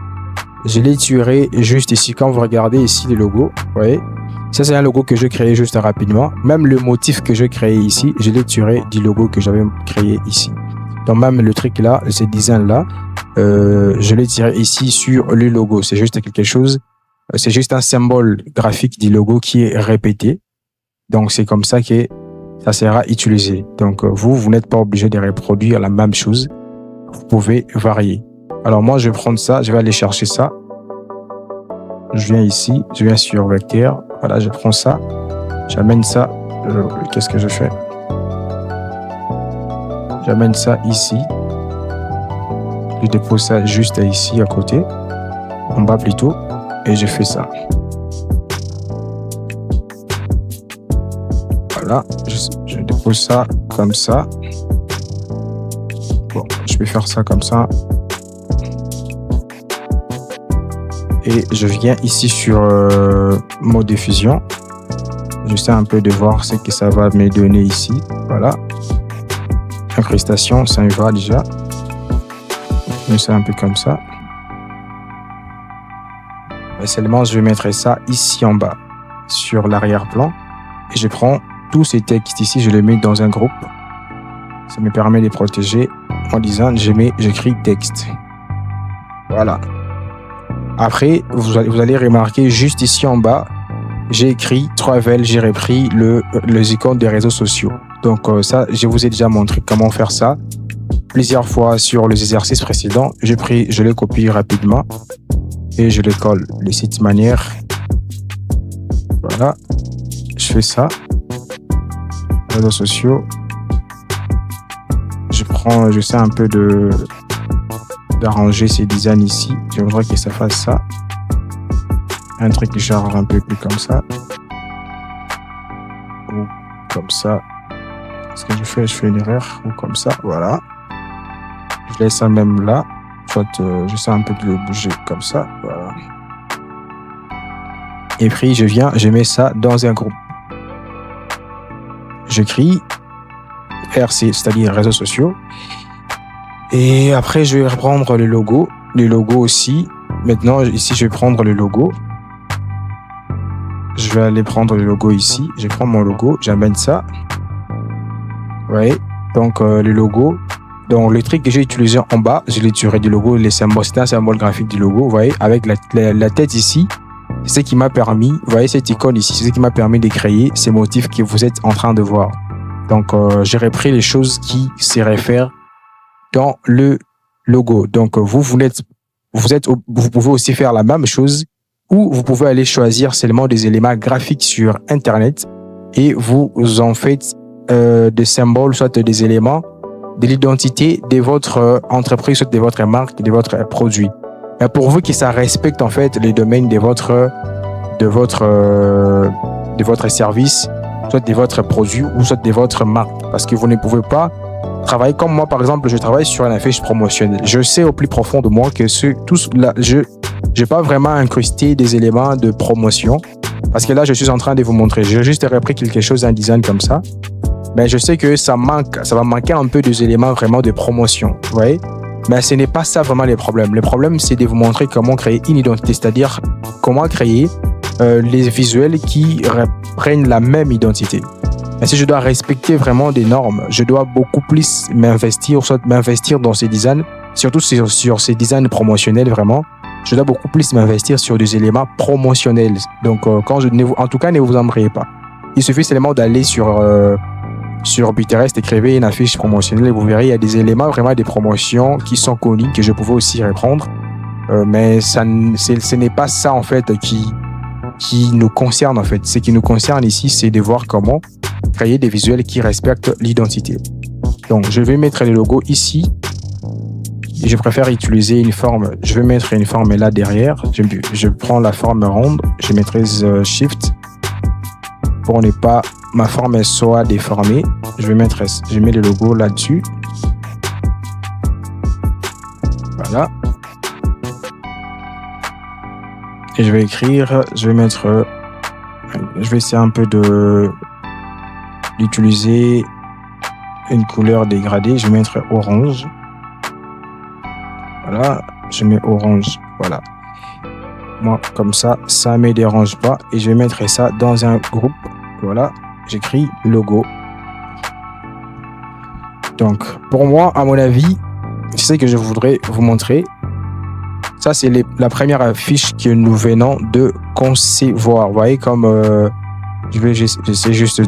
Je l'ai tiré juste ici. Quand vous regardez ici le logo, vous voyez. Ça, c'est un logo que j'ai créé juste rapidement. Même le motif que j'ai créé ici, je l'ai tiré du logo que j'avais créé ici. Donc même le truc là, ce design là, je l'ai tiré ici sur le logo. C'est juste quelque chose, c'est juste un symbole graphique du logo qui est répété. Donc c'est comme ça que ça sera utilisé. Donc vous n'êtes pas obligé de reproduire la même chose. Vous pouvez varier. Alors moi, je vais prendre ça, je vais aller chercher ça. Je viens ici, je viens sur vecteur. Voilà, je prends ça, j'amène ça. Qu'est-ce que je fais? J'amène ça ici. Je dépose ça juste ici à côté, en bas plutôt, et je fais ça. Voilà, je dépose ça comme ça. Bon, je vais faire ça comme ça. Et je viens ici sur mode diffusion. J'essaie un peu de voir ce que ça va me donner ici. Voilà. Incrustation, ça y va déjà. J'essaie un peu comme ça. Mais seulement, je vais mettre ça ici en bas, sur l'arrière-plan. Et je prends tous ces textes ici, je les mets dans un groupe. Ça me permet de les protéger. En disant, j'écris texte. Voilà. Après, vous allez remarquer juste ici en bas, j'ai écrit Travel, j'ai repris les icônes des réseaux sociaux. Donc ça, je vous ai déjà montré comment faire ça plusieurs fois sur les exercices précédents. Je les copie rapidement et je les colle de cette manière. Voilà, je fais ça. Réseaux sociaux. J'essaie un peu d'arranger ces designs ici. Je voudrais que ça fasse ça. Un truc genre un peu plus comme ça. Ou comme ça. Ce que je fais une erreur. Ou comme ça, voilà. Je laisse ça même là. Soit j'essaie un peu de le bouger comme ça. Voilà. Et puis je mets ça dans un groupe. J'écris RC, c'est-à-dire réseaux sociaux. Et après, je vais reprendre le logo aussi. Maintenant, ici, je vais prendre le logo. Je vais aller prendre le logo ici. Je prends mon logo, j'amène ça. Vous voyez? Donc, le logo. Donc, le truc que j'ai utilisé en bas, je l'ai tiré du logo, les symboles. C'était un symbole graphique du logo, vous voyez, avec la tête ici. C'est ce qui m'a permis, vous voyez cette icône ici, c'est ce qui m'a permis de créer ces motifs que vous êtes en train de voir. Donc, j'ai repris les choses qui se réfèrent dans le logo. Donc, vous pouvez aussi faire la même chose ou vous pouvez aller choisir seulement des éléments graphiques sur Internet et vous en faites des symboles, soit des éléments de l'identité de votre entreprise, soit de votre marque, de votre produit. Mais pour vous que ça respecte en fait les domaines de votre service, soit de votre produit ou soit de votre marque. Parce que vous ne pouvez pas travailler comme moi, par exemple, je travaille sur une affiche promotionnelle. Je sais au plus profond de moi que je n'ai pas vraiment incrusté des éléments de promotion. Parce que là, je suis en train de vous montrer. J'ai juste repris quelque chose, un design comme ça. Mais je sais que ça va manquer un peu des éléments vraiment de promotion. Vous voyez? Mais ce n'est pas ça vraiment le problème. Le problème, c'est de vous montrer comment créer une identité, c'est-à-dire comment créer les visuels qui reprennent la même identité. Mais si je dois respecter vraiment des normes, je dois beaucoup plus m'investir dans ces designs, surtout sur ces designs promotionnels vraiment. Je dois beaucoup plus m'investir sur des éléments promotionnels. Donc, en tout cas, ne vous embrouillez pas. Il suffit seulement d'aller sur Pinterest, écrivez une affiche promotionnelle et vous verrez, il y a des éléments vraiment des promotions qui sont connus, que je pouvais aussi reprendre. Mais ce n'est pas ça en fait qui nous concerne en fait. Ce qui nous concerne ici, c'est de voir comment créer des visuels qui respectent l'identité. Donc, je vais mettre les logos ici. Et je préfère utiliser une forme. Je vais mettre une forme là derrière. Je prends la forme ronde. Je mettrai Shift pour ne pas ma forme soit déformée. Je mets le logo là-dessus. Voilà. Et je vais mettre je vais essayer un peu d'utiliser une couleur dégradée. Je vais mettre orange. Voilà, je mets orange. Voilà. Moi, comme ça ne me dérange pas. Et je vais mettre ça dans un groupe. Voilà, j'écris logo. Donc, pour moi, à mon avis, c'est ce que je voudrais vous montrer. Ça, c'est la première affiche que nous venons de concevoir. Vous voyez, comme j'essaie juste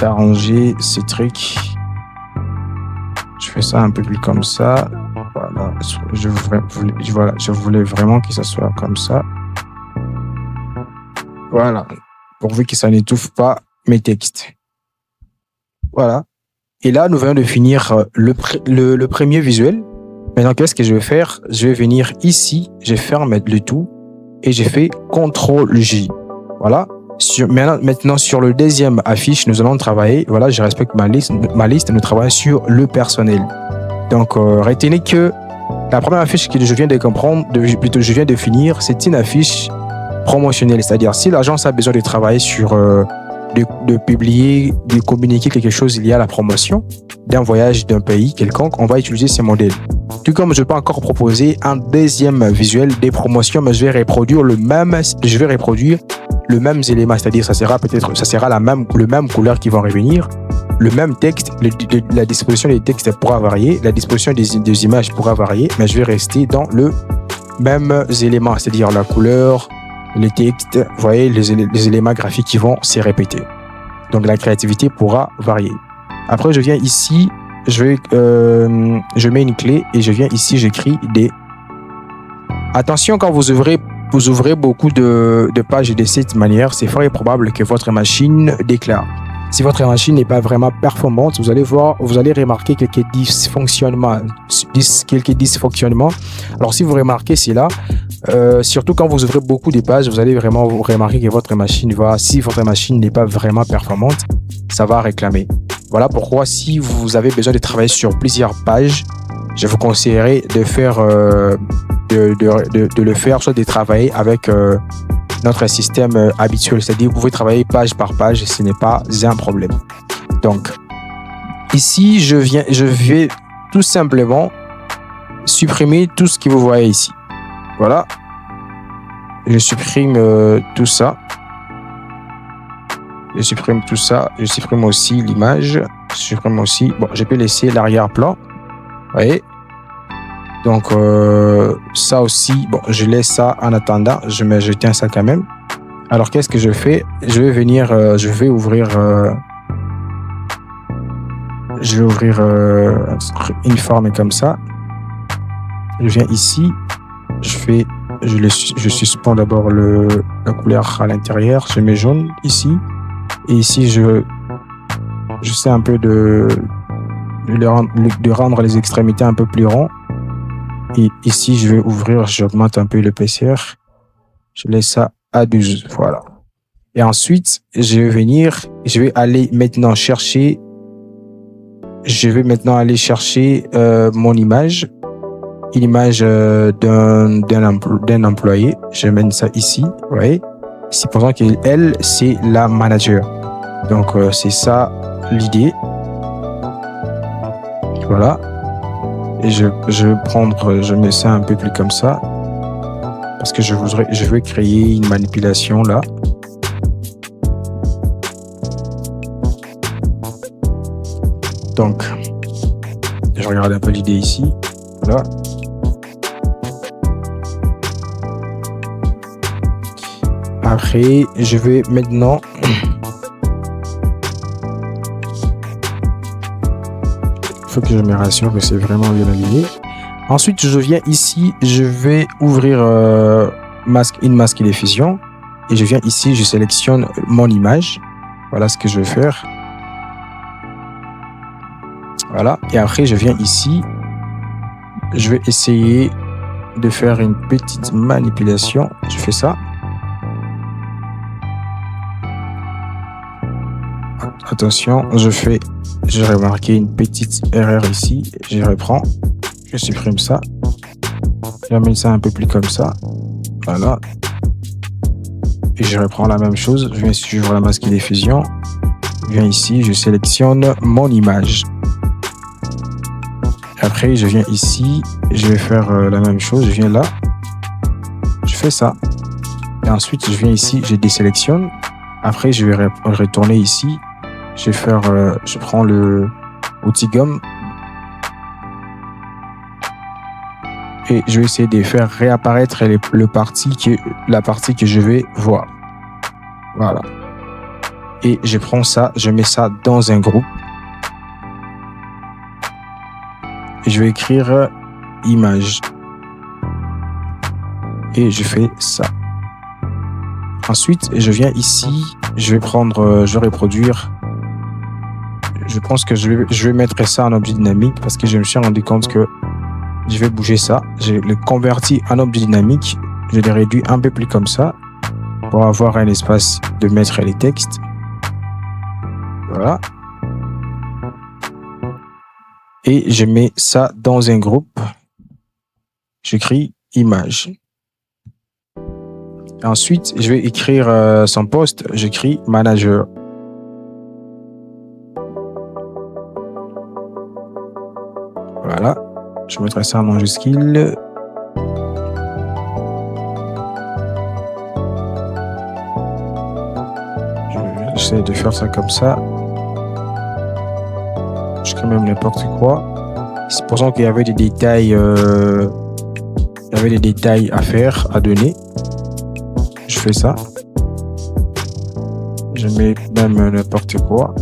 d'arranger ces trucs. Je fais ça un peu plus comme ça. Voilà, je voulais vraiment que ça soit comme ça. Voilà, pourvu que ça n'étouffe pas mes textes. Voilà. Et là, nous venons de finir le premier visuel. Maintenant, qu'est-ce que je vais faire? Je vais venir ici, je ferme le tout et je fais CTRL-J. Voilà. Maintenant, sur le deuxième affiche, nous allons travailler. Voilà, je respecte ma liste. Nous travaillons sur le personnel. Donc, retenez que la première affiche que je viens de comprendre, je viens de finir, c'est une affiche promotionnelle. C'est-à-dire, si l'agence a besoin de travailler sur, de publier, de communiquer quelque chose lié à la promotion d'un voyage d'un pays quelconque, on va utiliser ces modèles. Tout comme je peux encore proposer un deuxième visuel des promotions, mais je vais reproduire le même élément, c'est-à-dire ça sera le même couleur qui vont revenir, le même texte, la disposition des textes pourra varier, la disposition des images pourra varier, mais je vais rester dans le même élément, c'est-à-dire la couleur, les textes, vous voyez, les éléments graphiques qui vont se répéter. Donc la créativité pourra varier. Après, je viens ici, je mets une clé et je viens ici, j'écris des. Attention, quand vous ouvrez beaucoup de pages de cette manière, c'est fort probable que votre machine déclare. Si votre machine n'est pas vraiment performante, vous allez remarquer quelques dysfonctionnements. Alors, si vous remarquez cela, surtout quand vous ouvrez beaucoup de pages, vous allez vraiment remarquer que si votre machine n'est pas vraiment performante, ça va réclamer. Voilà pourquoi, si vous avez besoin de travailler sur plusieurs pages, je vous conseillerais de le faire, soit de travailler avec notre système habituel. C'est-à-dire, vous pouvez travailler page par page, ce n'est pas un problème. Donc, ici, je vais tout simplement supprimer tout ce que vous voyez ici. Voilà. Je supprime tout ça. Je supprime tout ça. Je supprime aussi l'image. Je supprime aussi. Bon, je peux laisser l'arrière-plan. Vous voyez? Donc, ça aussi, bon, je laisse ça en attendant. Je tiens ça quand même. Alors, qu'est-ce que je fais? Je vais ouvrir une forme comme ça. Je viens ici. Je suspends d'abord la couleur à l'intérieur. Je mets jaune ici. Et ici, je sais un peu de rendre les extrémités un peu plus ronds. Et ici, je vais ouvrir, j'augmente un peu l'épaisseur. Je laisse ça à 12. Voilà. Et ensuite, je vais aller maintenant chercher mon image. Une image d'un employé. Je mets ça ici. Vous voyez? Ici, pensant qu'elle, c'est la manager. Donc, c'est ça l'idée. Voilà. Et je mets ça un peu plus comme ça. Parce que je veux créer une manipulation là. Donc, je regarde un peu l'idée ici. Voilà. Après, je vais maintenant il faut que je me rassure que c'est vraiment bien aligné. Ensuite, je viens ici, je vais ouvrir une masque diffusion et je viens ici, je sélectionne mon image. Voilà ce que je vais faire. Voilà. Et après, je viens ici, je vais essayer de faire une petite manipulation. Je fais ça. Attention, j'ai remarqué une petite erreur ici. Je reprends, je supprime ça. Je ramène ça un peu plus comme ça. Voilà. et je reprends la même chose. Je viens sur la masque diffusion. Je viens ici, je sélectionne mon image. Après, je viens ici, je vais faire la même chose. Je viens là, je fais ça. Et ensuite, je viens ici, je désélectionne. Après, je vais retourner ici. Je vais faire, je prends le outil gomme et je vais essayer de faire réapparaître la partie que je vais voir. Voilà. Et je prends ça, je mets ça dans un groupe. Et je vais écrire image. Et je fais ça. Ensuite, je viens ici, je vais reproduire. Je pense que je vais mettre ça en objet dynamique parce que je me suis rendu compte que je vais bouger ça. Je le convertis en objet dynamique. Je le réduis un peu plus comme ça pour avoir un espace de mettre les textes. Voilà. Et je mets ça dans un groupe. J'écris image. Ensuite, je vais écrire son poste. J'écris manager. Voilà. Je mettrai ça en majuscule. J'essaie de faire ça comme ça. Je crée même n'importe quoi. Supposons qu'il y avait des détails, à faire, à donner. Je fais ça. Je mets même n'importe quoi.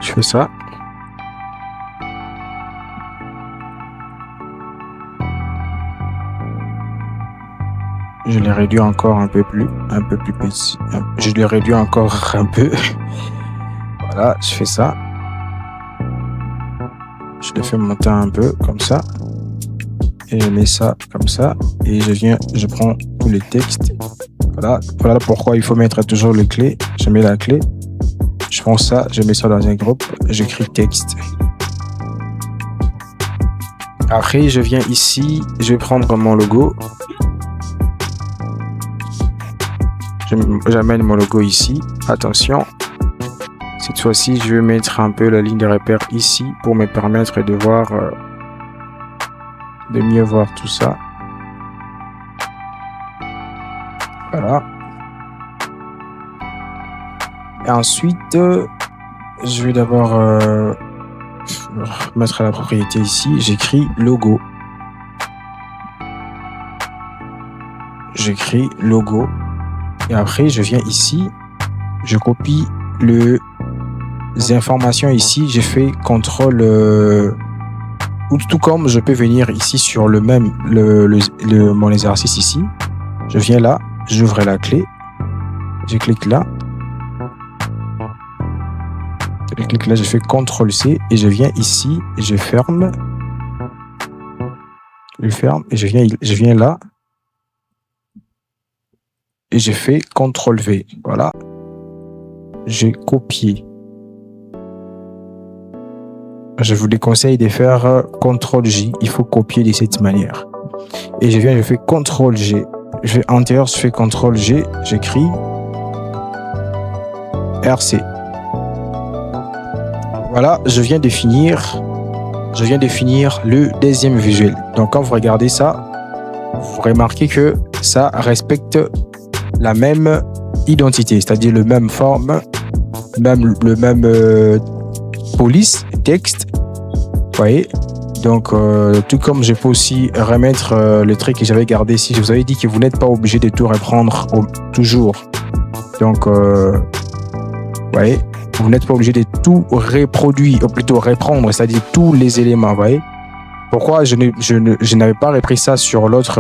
Je fais ça. Je l'ai réduit encore un peu plus petit. Je l'ai réduit encore un peu. Voilà, je fais ça. Je le fais monter un peu comme ça. Et je mets ça comme ça. Et je prends tous les textes. Voilà pourquoi il faut mettre toujours les clés. Je mets la clé. Je prends ça, je mets ça dans un groupe, j'écris texte. Après, je viens ici, je vais prendre mon logo. J'amène mon logo ici. Attention, cette fois-ci, je vais mettre un peu la ligne de repère ici pour me permettre de voir, de mieux voir tout ça. Voilà. Et ensuite, je vais d'abord mettre la propriété ici. J'écris logo. J'écris logo. Et après, je viens ici. Je copie les informations ici. J'ai fait CTRL. Tout comme je peux venir ici sur mon exercice ici. Je viens là. J'ouvre la clé. Je clique là. Je clique là, je fais CTRL-C et je viens ici et je ferme. Je ferme et je viens là et je fais CTRL-V. Voilà. J'ai copié. Je vous déconseille de faire CTRL-J. Il faut copier de cette manière. Et je fais CTRL-G. Je fais Enter, je fais CTRL-G. J'écris RC. Voilà, je viens de finir le deuxième visuel. Donc, quand vous regardez ça, vous remarquez que ça respecte la même identité, c'est-à-dire le même forme, le même police, texte. Vous voyez? Donc, tout comme je peux aussi remettre le trait que j'avais gardé ici. Je vous avais dit que vous n'êtes pas obligé de tout reprendre toujours. Donc, vous voyez? Vous n'êtes pas obligé de tout reproduire, ou plutôt reprendre, c'est-à-dire tous les éléments, vous voyez. Pourquoi je n'avais pas repris ça sur l'autre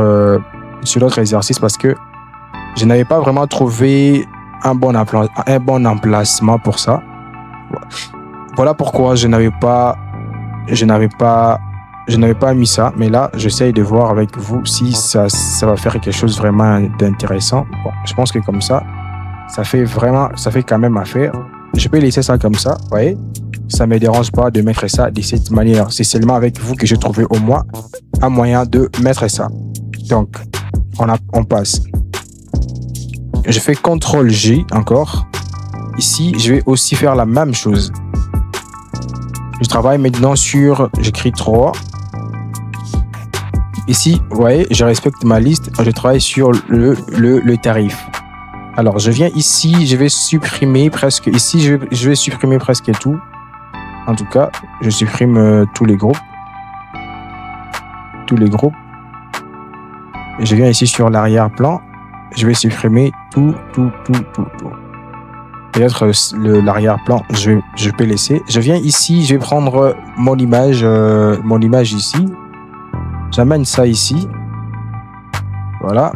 exercice? Parce que je n'avais pas vraiment trouvé un bon emplacement pour ça. Voilà pourquoi je n'avais pas je n'avais pas mis ça, mais là, j'essaye de voir avec vous si ça va faire quelque chose vraiment d'intéressant. Bon, je pense que comme ça fait quand même affaire. Je peux laisser ça comme ça, vous voyez. Ça me dérange pas de mettre ça de cette manière. C'est seulement avec vous que j'ai trouvé au moins un moyen de mettre ça. Donc, on passe. Je fais CTRL-G encore. Ici, je vais aussi faire la même chose. Je travaille maintenant sur, j'écris 3. Ici, vous voyez, je respecte ma liste. Je travaille sur le tarif. Alors, je viens ici, je vais supprimer presque, ici, je vais supprimer presque tout. En tout cas, je supprime tous les groupes. Et je viens ici sur l'arrière-plan. Je vais supprimer tout. Peut-être l'arrière-plan, je peux laisser. Je viens ici, je vais prendre mon image ici. J'amène ça ici. Voilà.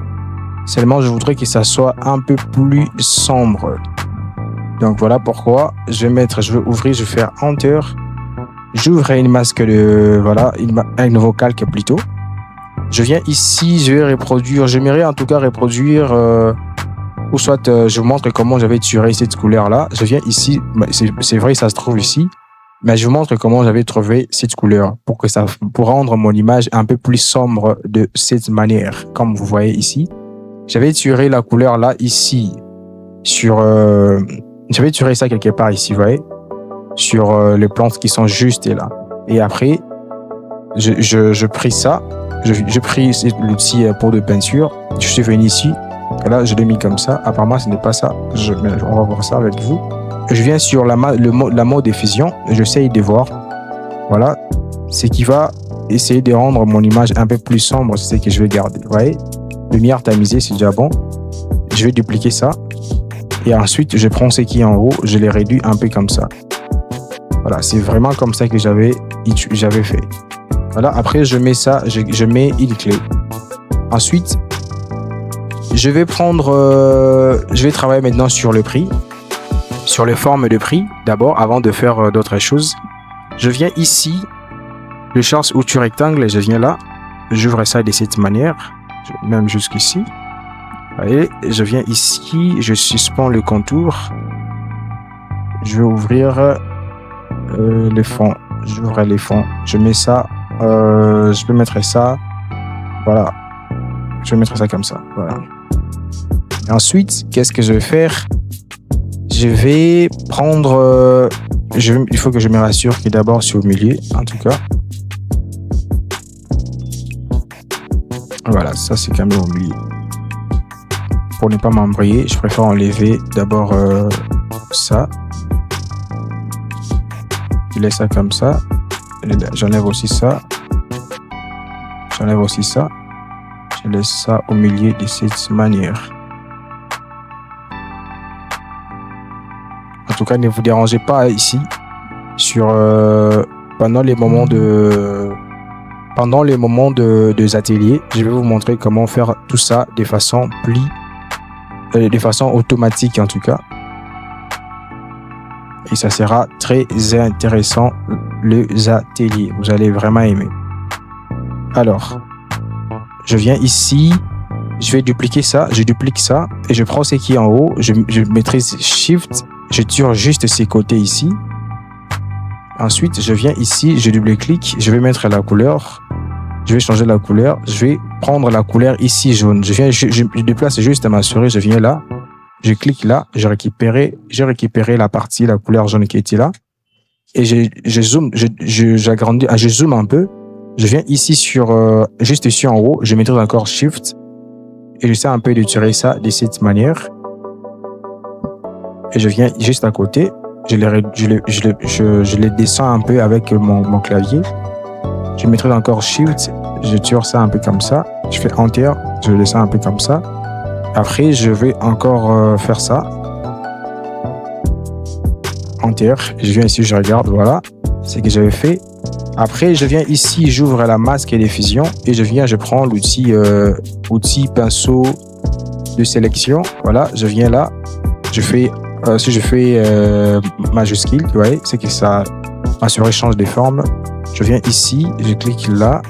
Seulement, je voudrais que ça soit un peu plus sombre. Donc, voilà pourquoi je vais ouvrir, je vais faire Enter. J'ouvre une masque un nouveau calque plutôt. Je viens ici, je vais reproduire, j'aimerais en tout cas reproduire, ou soit je vous montre comment j'avais tiré cette couleur-là. Je viens ici, c'est vrai, ça se trouve ici, mais je vous montre comment j'avais trouvé cette couleur pour rendre mon image un peu plus sombre de cette manière, comme vous voyez ici. J'avais tiré la couleur là, ici, j'avais tiré ça quelque part ici, vous voyez, sur les plantes qui sont juste là. Et après, je pris ça, j'ai pris l'outil pot de peinture, je suis venu ici, et là je l'ai mis comme ça. Apparemment ce n'est pas ça, on va voir ça avec vous. Je viens sur la mode effusion, j'essaye de voir, voilà, ce qui va essayer de rendre mon image un peu plus sombre, c'est ce que je vais garder, vous voyez. Lumière tamisée, c'est déjà bon. Je vais dupliquer ça, et ensuite je prends ce qui est en haut, je les réduis un peu comme ça. Voilà, c'est vraiment comme ça que j'avais fait. Voilà, après je mets ça, je mets une clé. Ensuite, je vais travailler maintenant sur le prix, sur les formes de prix d'abord, avant de faire d'autres choses. Je viens ici, je cherche outil rectangle, je viens là, j'ouvre ça de cette manière, même jusqu'ici. Voyez, je viens ici, je suspends le contour, je vais ouvrir les fonds, j'ouvre les fonds, je mets ça. Je peux mettre ça, voilà, je vais mettre ça comme ça, voilà. Et ensuite, qu'est-ce que je vais faire? Je vais prendre, il faut que je me rassure que d'abord c'est au milieu, en tout cas. Voilà, ça c'est quand même au milieu. Pour ne pas m'embrouiller, je préfère enlever d'abord ça. Je laisse ça comme ça. J'enlève aussi ça. Je laisse ça au milieu de cette manière. En tout cas, ne vous dérangez pas ici pendant les moments des ateliers. Je vais vous montrer comment faire tout ça de façon automatique en tout cas. Et ça sera très intéressant, les ateliers. Vous allez vraiment aimer. Alors, je viens ici, je vais dupliquer ça, je duplique ça, et je prends ce qui est en haut, je maîtrise Shift, je tire juste ces côtés ici. Ensuite, je viens ici, je double-clique, je vais mettre la couleur, je vais changer la couleur, je vais prendre la couleur ici jaune. Je déplace juste à ma souris, je viens là. Je clique là, j'ai récupéré la couleur jaune qui était là. Et je zoome, j'agrandis, je zoome un peu. Je viens ici juste ici en haut, je maîtrise encore Shift. Et j'essaie un peu de tirer ça de cette manière. Et je viens juste à côté. Je les descends un peu avec mon clavier. Je maîtrise encore Shift. Je tire ça un peu comme ça. Je fais Enter, je descends un peu comme ça. Après, je vais encore faire ça. Enter. Je viens ici, je regarde, voilà. C'est ce que j'avais fait. Après, je viens ici, j'ouvre la masque et diffusion et je prends l'outil pinceau de sélection. Voilà, je viens là. Si je fais majuscule, vous voyez, c'est que ça, ma souris change de forme. Je viens ici, je clique là,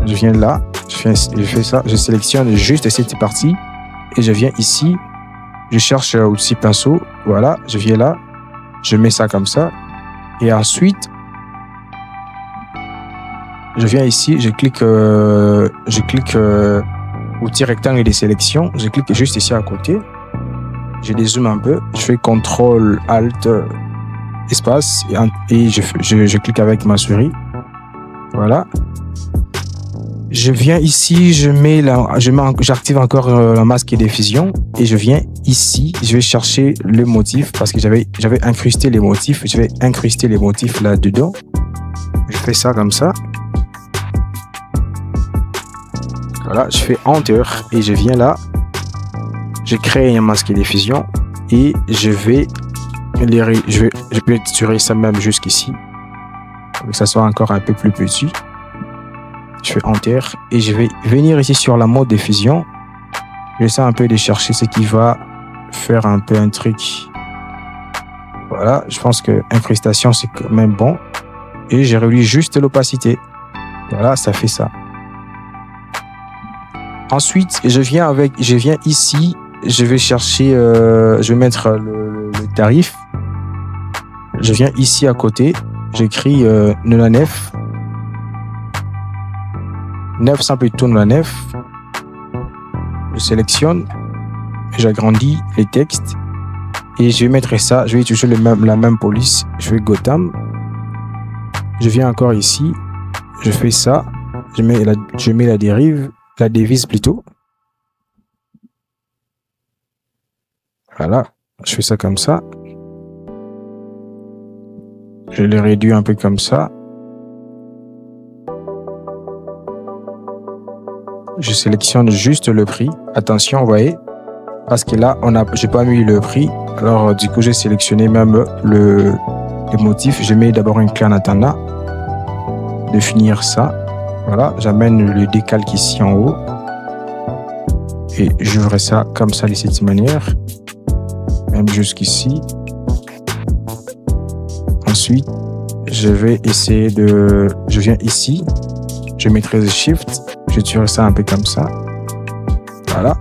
je viens là, je fais ça, je sélectionne juste cette partie et je viens ici, je cherche aussi pinceau, voilà, je viens là, je mets ça comme ça et ensuite je viens ici, je clique outil rectangle de sélection, je clique juste ici à côté, je dézoome un peu, je fais CTRL ALT espace et je clique avec ma souris. Voilà. Je viens ici, j'active encore la masque et diffusion et je viens ici, je vais chercher le motif parce que j'avais incrusté les motifs, je vais incruster les motifs là-dedans. Je fais ça comme ça. Voilà, je fais Enter et je viens là. Je crée un masque et diffusion et je peux tirer ça même jusqu'ici pour que ça soit encore un peu plus petit. Je fais Enter et je vais venir ici sur la mode diffusion. J'essaie un peu de chercher ce qui va faire un peu un truc. Voilà, je pense que incrustation c'est quand même bon et j'ai réduit juste l'opacité. Voilà, ça fait ça. Ensuite, je viens ici, je vais chercher, je vais mettre le tarif. Je viens ici à côté, j'écris 99, 900 plutôt 99. Je sélectionne, j'agrandis les textes et je vais mettre ça, je vais utiliser la même police, je fais Gotham. Je viens encore ici, je fais ça, je mets la devise plutôt. Voilà, je fais ça comme ça. Je les réduis un peu comme ça. Je sélectionne juste le prix. Attention, vous voyez, parce que là, j'ai pas mis le prix. Alors, du coup, j'ai sélectionné même les motifs. Je mets d'abord une clé en attendant de finir ça. Voilà, j'amène le décalque ici en haut. Et j'ouvre ça comme ça de cette manière. Même jusqu'ici. Ensuite, je viens ici. Je maîtrise Shift. Je tire ça un peu comme ça. Voilà.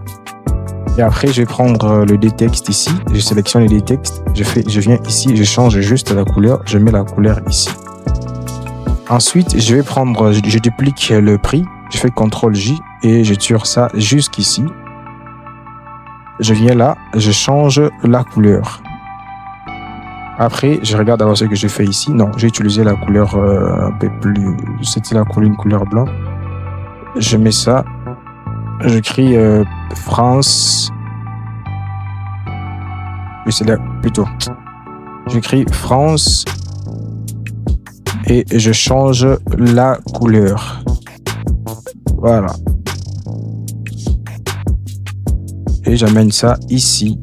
Et après, je vais prendre le détexte ici. Je sélectionne le détexte. Je viens ici. Je change juste la couleur. Je mets la couleur ici. Ensuite, je duplique le prix. Je fais CTRL-J et je tire ça jusqu'ici. Je viens là. Je change la couleur. Après, je regarde d'abord ce que je fais ici. Non, j'ai utilisé la couleur un peu plus... C'était une couleur blanche. Je mets ça. J'écris France. Oui, c'est là plutôt. J'écris France. Et je change la couleur. Voilà. Et j'amène ça ici.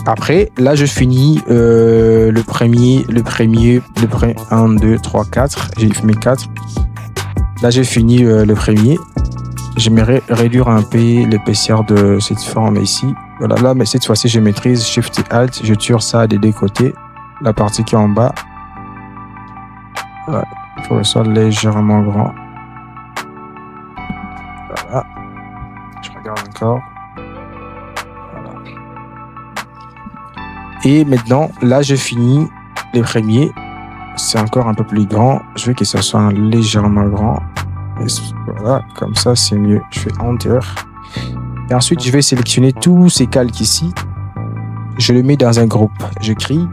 Après, là, je finis le premier, 1, 2, 3, 4. J'ai mis 4. Là, j'ai fini le premier. J'aimerais réduire un peu l'épaisseur de cette forme ici. Voilà, là, mais cette fois-ci, je maîtrise Shift et Alt. Je tire ça des deux côtés. La partie qui est en bas. Voilà. Il faut que ce soit légèrement grand. Voilà. Je regarde encore. Voilà. Et maintenant, là, je finis les premiers. C'est encore un peu plus grand. Je veux que ça soit légèrement grand. Et voilà, comme ça, c'est mieux. Je fais Enter. Et ensuite, je vais sélectionner tous ces calques ici. Je les mets dans un groupe. J'écris.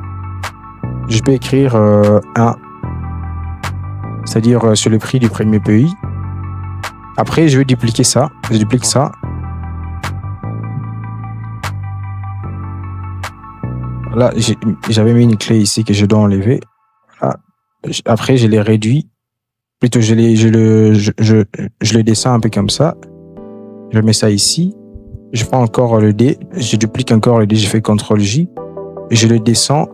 Je peux écrire 1. C'est-à-dire sur le prix du premier pays. Après, je vais dupliquer ça. Je duplique ça. Là, j'avais mis une clé ici que je dois enlever. Voilà. Après, je les réduis. Plutôt, je les descends un peu comme ça. Je mets ça ici. Je prends encore le D. Je duplique encore le D. Je fais CTRL-J. Je le descends.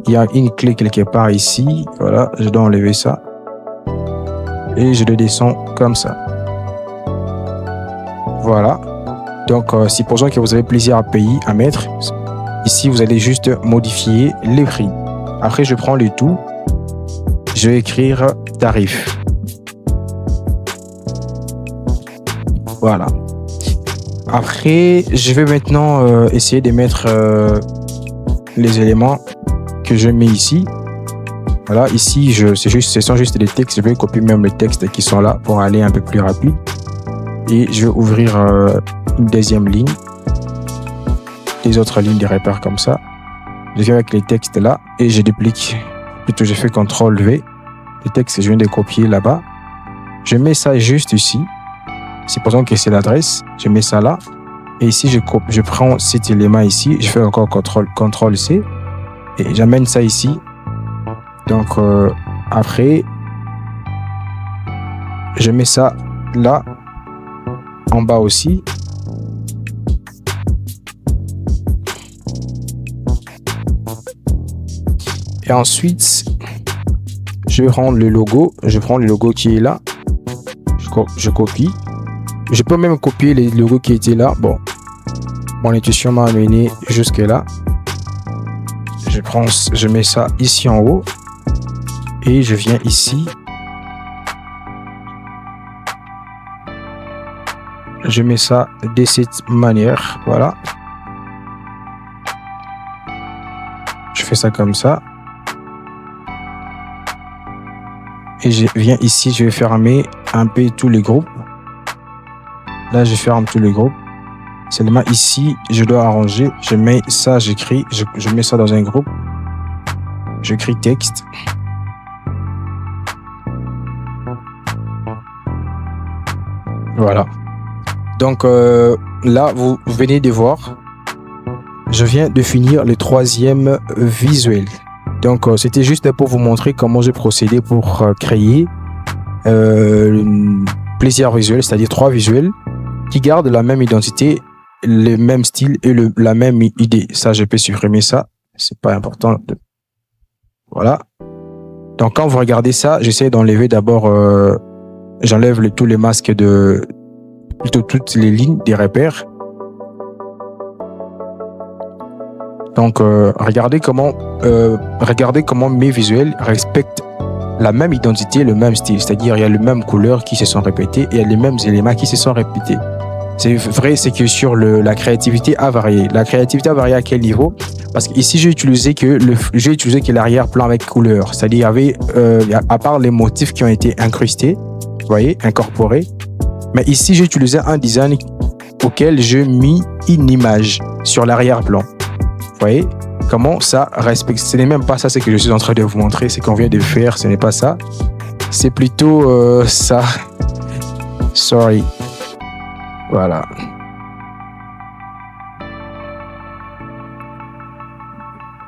Il y a une clé quelque part ici. Voilà, je dois enlever ça. Et je le descends comme ça. Voilà. Donc, supposons que vous avez plusieurs pays à mettre. Ici, vous allez juste modifier les prix. Après, je prends le tout. Je vais écrire tarif. Voilà. Après, je vais maintenant essayer de mettre les éléments que je mets ici. Voilà, ici, ce sont juste des textes. Je vais copier même les textes qui sont là pour aller un peu plus rapide. Et je vais ouvrir une deuxième ligne. Les autres lignes de repères comme ça. Je viens avec les textes là et je duplique. Plutôt, je fais CTRL-V. Les textes, je viens de copier là-bas. Je mets ça juste ici. Supposons que c'est l'adresse. Je mets ça là. Et ici, je prends cet élément ici. Je fais encore CTRL-C. Et j'amène ça ici. Donc, après, je mets ça là. En bas aussi. Et ensuite, je vais prendre le logo. Je prends le logo qui est là. Je copie. Je peux même copier les logos qui étaient là. Bon, mon intuition m'a amené jusque là. Je mets ça ici en haut. Et je viens ici. Je mets ça de cette manière. Voilà. Je fais ça comme ça. Et je viens ici, je vais fermer un peu tous les groupes. Là, je ferme tous les groupes. Seulement ici, je dois arranger. Je mets ça, j'écris. Je mets ça dans un groupe. J'écris texte. Voilà. Donc là, vous venez de voir. Je viens de finir le troisième visuel. Donc, c'était juste pour vous montrer comment j'ai procédé pour créer plusieurs visuels, c'est-à-dire 3 visuels qui gardent la même identité, le même style et la même idée. Ça, je peux supprimer ça. C'est pas important. Voilà. Donc, quand vous regardez ça, j'essaie d'enlever d'abord, j'enlève tous les masques toutes les lignes des repères. Donc, regardez comment mes visuels respectent la même identité, le même style. C'est-à-dire, il y a les mêmes couleurs qui se sont répétées et il y a les mêmes éléments qui se sont répétés. C'est vrai, c'est que sur la créativité a varié. La créativité a varié à quel niveau? Parce qu'ici, j'ai utilisé que l'arrière-plan avec couleur. C'est-à-dire, il y avait, à part les motifs qui ont été incrustés, vous voyez, incorporés. Mais ici, j'ai utilisé un design auquel j'ai mis une image sur l'arrière-plan. Vous voyez comment ça respecte. Ce n'est même pas ça, ce que je suis en train de vous montrer, ce qu'on vient de faire, ce n'est pas ça. C'est plutôt ça. Sorry. Voilà.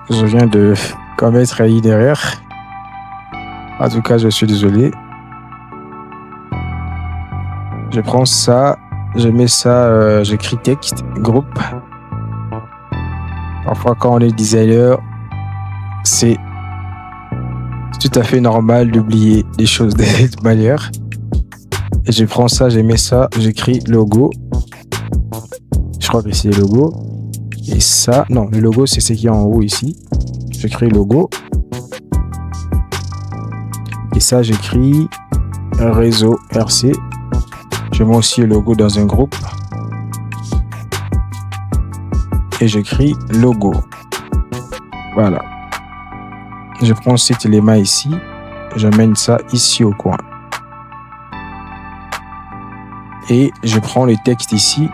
Je viens de commettre une erreur. En tout cas, je suis désolé. Je prends ça, je mets ça, j'écris texte, groupe. Parfois, quand on est designer, c'est tout à fait normal d'oublier des choses de cette manière. Et je prends ça, je mets ça, j'écris logo. Je crois que c'est le logo. Et ça, non, le logo, c'est ce qui est en haut ici. J'écris logo. Et ça, j'écris réseau RC. Je mets aussi le logo dans un groupe. Et j'écris logo. Voilà. Je prends cet élément ici. J'amène ça ici au coin. Et je prends le texte ici.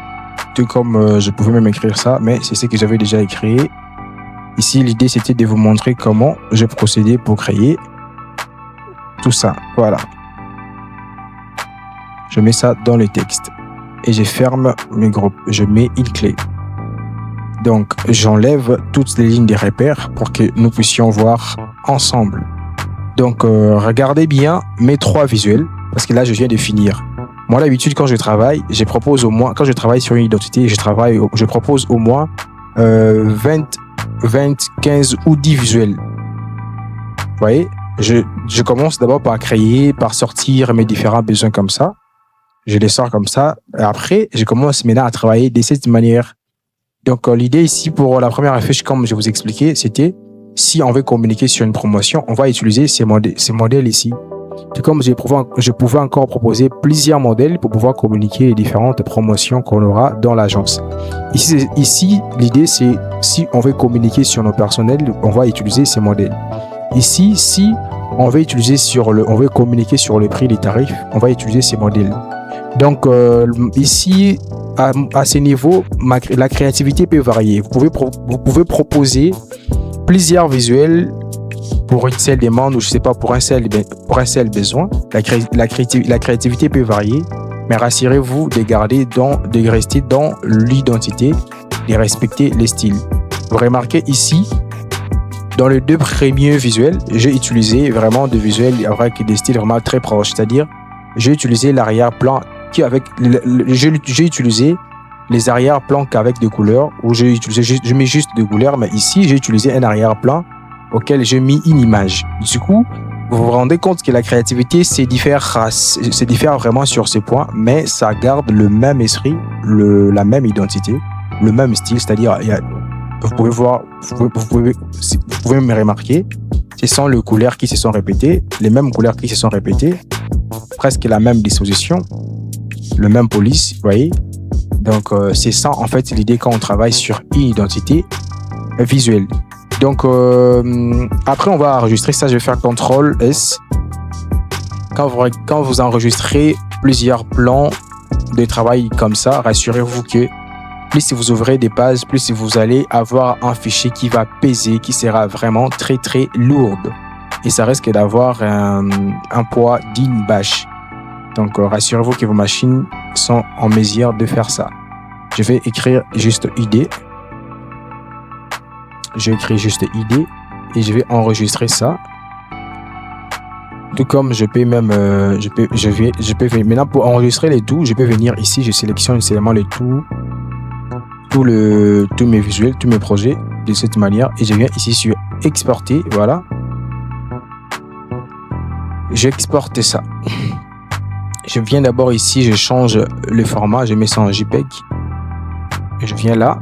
Tout comme je pouvais même écrire ça, mais c'est ce que j'avais déjà écrit. Ici, l'idée, c'était de vous montrer comment je procédais pour créer tout ça. Voilà. Je mets ça dans le texte. Et je ferme mes groupes. Je mets une clé. Donc, j'enlève toutes les lignes des repères pour que nous puissions voir ensemble. Donc, regardez bien mes 3 visuels, parce que là, je viens de finir. Moi, d'habitude, quand je travaille, quand je travaille sur une identité, je propose au moins 20, 15 ou 10 visuels. Vous voyez, je commence d'abord par créer, par sortir mes différents besoins comme ça. Je les sors comme ça. Et après, je commence maintenant à travailler de cette manière. Donc, l'idée ici pour la première affiche, comme je vous expliquais, c'était si on veut communiquer sur une promotion, on va utiliser ces modèles ici. Tout comme je pouvais encore proposer plusieurs modèles pour pouvoir communiquer les différentes promotions qu'on aura dans l'agence. Ici, l'idée, c'est si on veut communiquer sur nos personnels, on va utiliser ces modèles. Ici, si on veut communiquer sur le prix, les tarifs, on va utiliser ces modèles. Donc, ici, à ce niveau, la créativité peut varier. Vous pouvez proposer plusieurs visuels pour une seule demande ou je sais pas pour un seul besoin. La créativité peut varier, mais rassurez-vous de rester dans l'identité, de respecter les styles. Vous remarquez ici, dans les 2 premiers visuels, j'ai utilisé vraiment des visuels avec des styles vraiment très proches, c'est-à-dire j'ai utilisé l'arrière-plan j'ai utilisé les arrière-plans qu'avec des couleurs, où je mets juste des couleurs, mais ici j'ai utilisé un arrière-plan auquel j'ai mis une image. Du coup, vous vous rendez compte que la créativité se diffère vraiment sur ces points, mais ça garde le même esprit, la même identité, le même style, c'est-à-dire vous pouvez me remarquer, ce sont les couleurs qui se sont répétées, les mêmes couleurs qui se sont répétées, presque la même disposition, le même police, vous voyez. Donc, c'est ça, en fait, l'idée quand on travaille sur une identité visuelle. Donc, après, on va enregistrer ça. Je vais faire CTRL S. Quand vous enregistrez plusieurs plans de travail comme ça, rassurez-vous que plus vous ouvrez des pages, plus vous allez avoir un fichier qui va peser, qui sera vraiment très, très lourd. Et ça risque d'avoir un poids d'une bâche. Donc, rassurez-vous que vos machines sont en mesure de faire ça. Je vais écrire juste ID. J'écris juste ID et je vais enregistrer ça. Tout comme je peux même, maintenant pour enregistrer les tout, je peux venir ici, je sélectionne seulement les tout, tous mes visuels, tous mes projets de cette manière et je viens ici sur exporter, voilà. J'exporte ça. Je viens d'abord ici, je change le format, je mets ça en JPEG. Je viens là,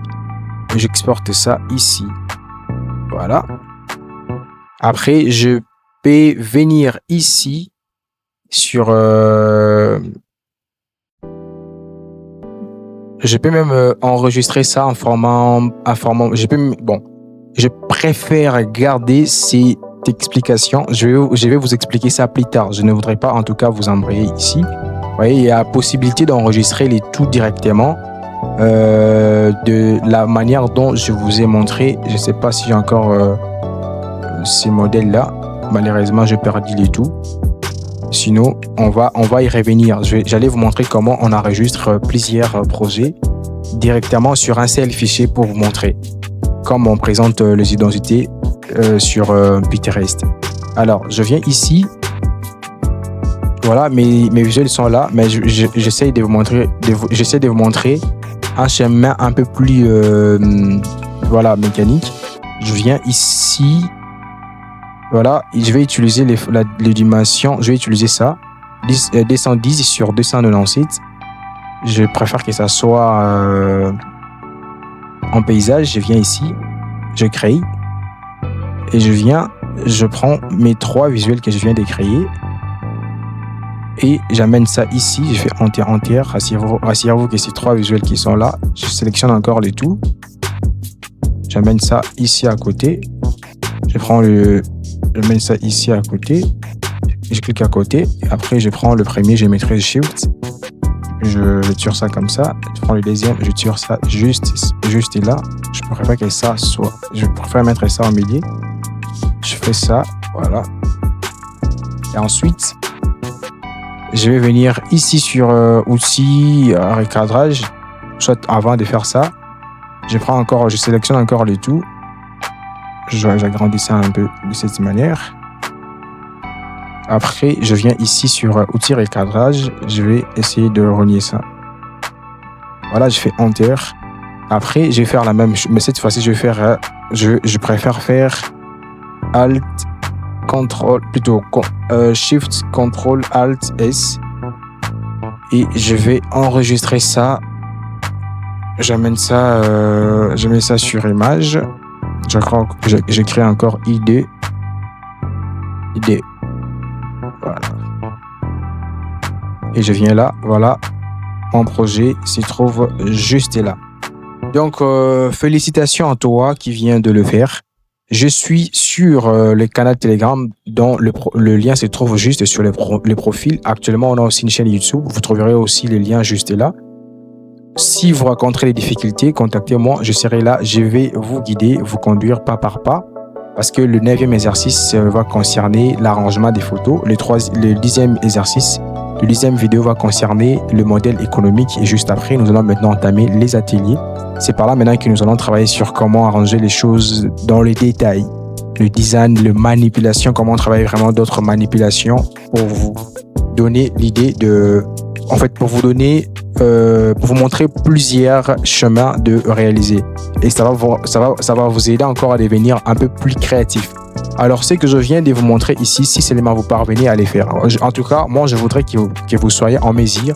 j'exporte ça ici. Voilà. Après, je peux venir ici sur... je peux même enregistrer ça en format... je préfère garder cette explication. Je vais vous expliquer ça plus tard. Je ne voudrais pas en tout cas vous embrayer ici. Vous voyez, il y a la possibilité d'enregistrer les tout directement. De la manière dont je vous ai montré. Je ne sais pas si j'ai encore ces modèles-là. Malheureusement, j'ai perdu les tout. Sinon, on va y revenir. J'allais vous montrer comment on enregistre plusieurs projets directement sur un seul fichier pour vous montrer comment on présente les identités sur Pinterest. Alors, je viens ici. Voilà, mes visuels sont là, mais j'essaie de vous montrer un chemin un peu plus mécanique. Je viens ici, voilà, et je vais utiliser les dimensions. Je vais utiliser ça 210 sur 297. Je préfère que ça soit en paysage. Je viens ici, je crée et je prends mes 3 visuels que je viens de créer et j'amène ça ici. Je fais enter. Rassurez-vous que ces 3 visuels qui sont là, je sélectionne encore les tout. J'amène ça ici à côté. J'amène ça ici à côté. Je clique à côté. Après, je prends le premier, je mettrai Shift. Je tire ça comme ça. Je prends le deuxième, je tire ça juste là. Je préfère que ça soit. Je préfère mettre ça au milieu. Je fais ça, voilà. Et ensuite, je vais venir ici sur outils, recadrage. Soit avant de faire ça, je sélectionne encore le tout. J'agrandis ça un peu de cette manière. Après, je viens ici sur outils recadrage. Je vais essayer de relier ça. Voilà, je fais enter. Après, je vais faire la même chose, mais cette fois-ci, je préfère faire Alt, Ctrl, plutôt Shift, Ctrl, Alt, S. Et je vais enregistrer ça. Je mets ça sur image. Je crée encore ID. Voilà. Et je viens là, voilà. Mon projet se trouve juste là. Donc, félicitations à toi qui viens de le faire. Je suis sur le canal Telegram dont le lien se trouve juste sur les profils. Actuellement, on a aussi une chaîne YouTube. Vous trouverez aussi les liens juste là. Si vous rencontrez des difficultés, contactez-moi. Je serai là. Je vais vous guider, vous conduire pas par pas. Parce que le 9e exercice va concerner l'arrangement des photos. Le 10e exercice, le 10e vidéo va concerner le modèle économique. Et juste après, nous allons maintenant entamer les ateliers. C'est par là maintenant que nous allons travailler sur comment arranger les choses dans les détails. Le design, la manipulation, comment travailler vraiment d'autres manipulations pour vous donner l'idée de... En fait, pour vous montrer plusieurs chemins de réaliser. Et ça va vous aider encore à devenir un peu plus créatif. Alors, ce que je viens de vous montrer ici, si seulement vous parvenez à les faire. En tout cas, moi, je voudrais que vous soyez en mesure,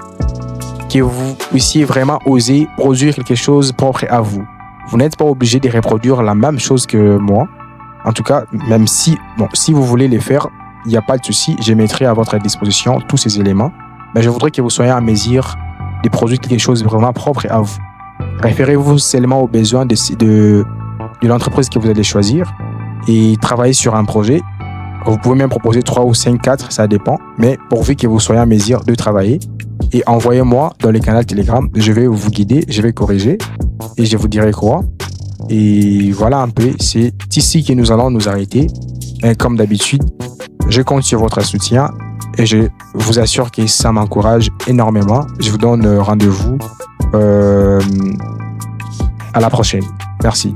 que vous puissiez vraiment oser produire quelque chose propre à vous. Vous n'êtes pas obligé de reproduire la même chose que moi. En tout cas, même si vous voulez les faire, il n'y a pas de souci. Je mettrai à votre disposition tous ces éléments. Mais je voudrais que vous soyez en mesure de produire quelque chose vraiment propre à vous. Référez-vous seulement aux besoins de l'entreprise que vous allez choisir et travaillez sur un projet. Vous pouvez même proposer 3 ou 5, 4, ça dépend. Mais pourvu que vous soyez en mesure de travailler, et envoyez-moi dans les canaux Telegram. Je vais vous guider, je vais corriger et je vous dirai quoi. Et voilà un peu, c'est ici que nous allons nous arrêter. Et comme d'habitude, je compte sur votre soutien et je vous assure que ça m'encourage énormément. Je vous donne rendez-vous à la prochaine. Merci.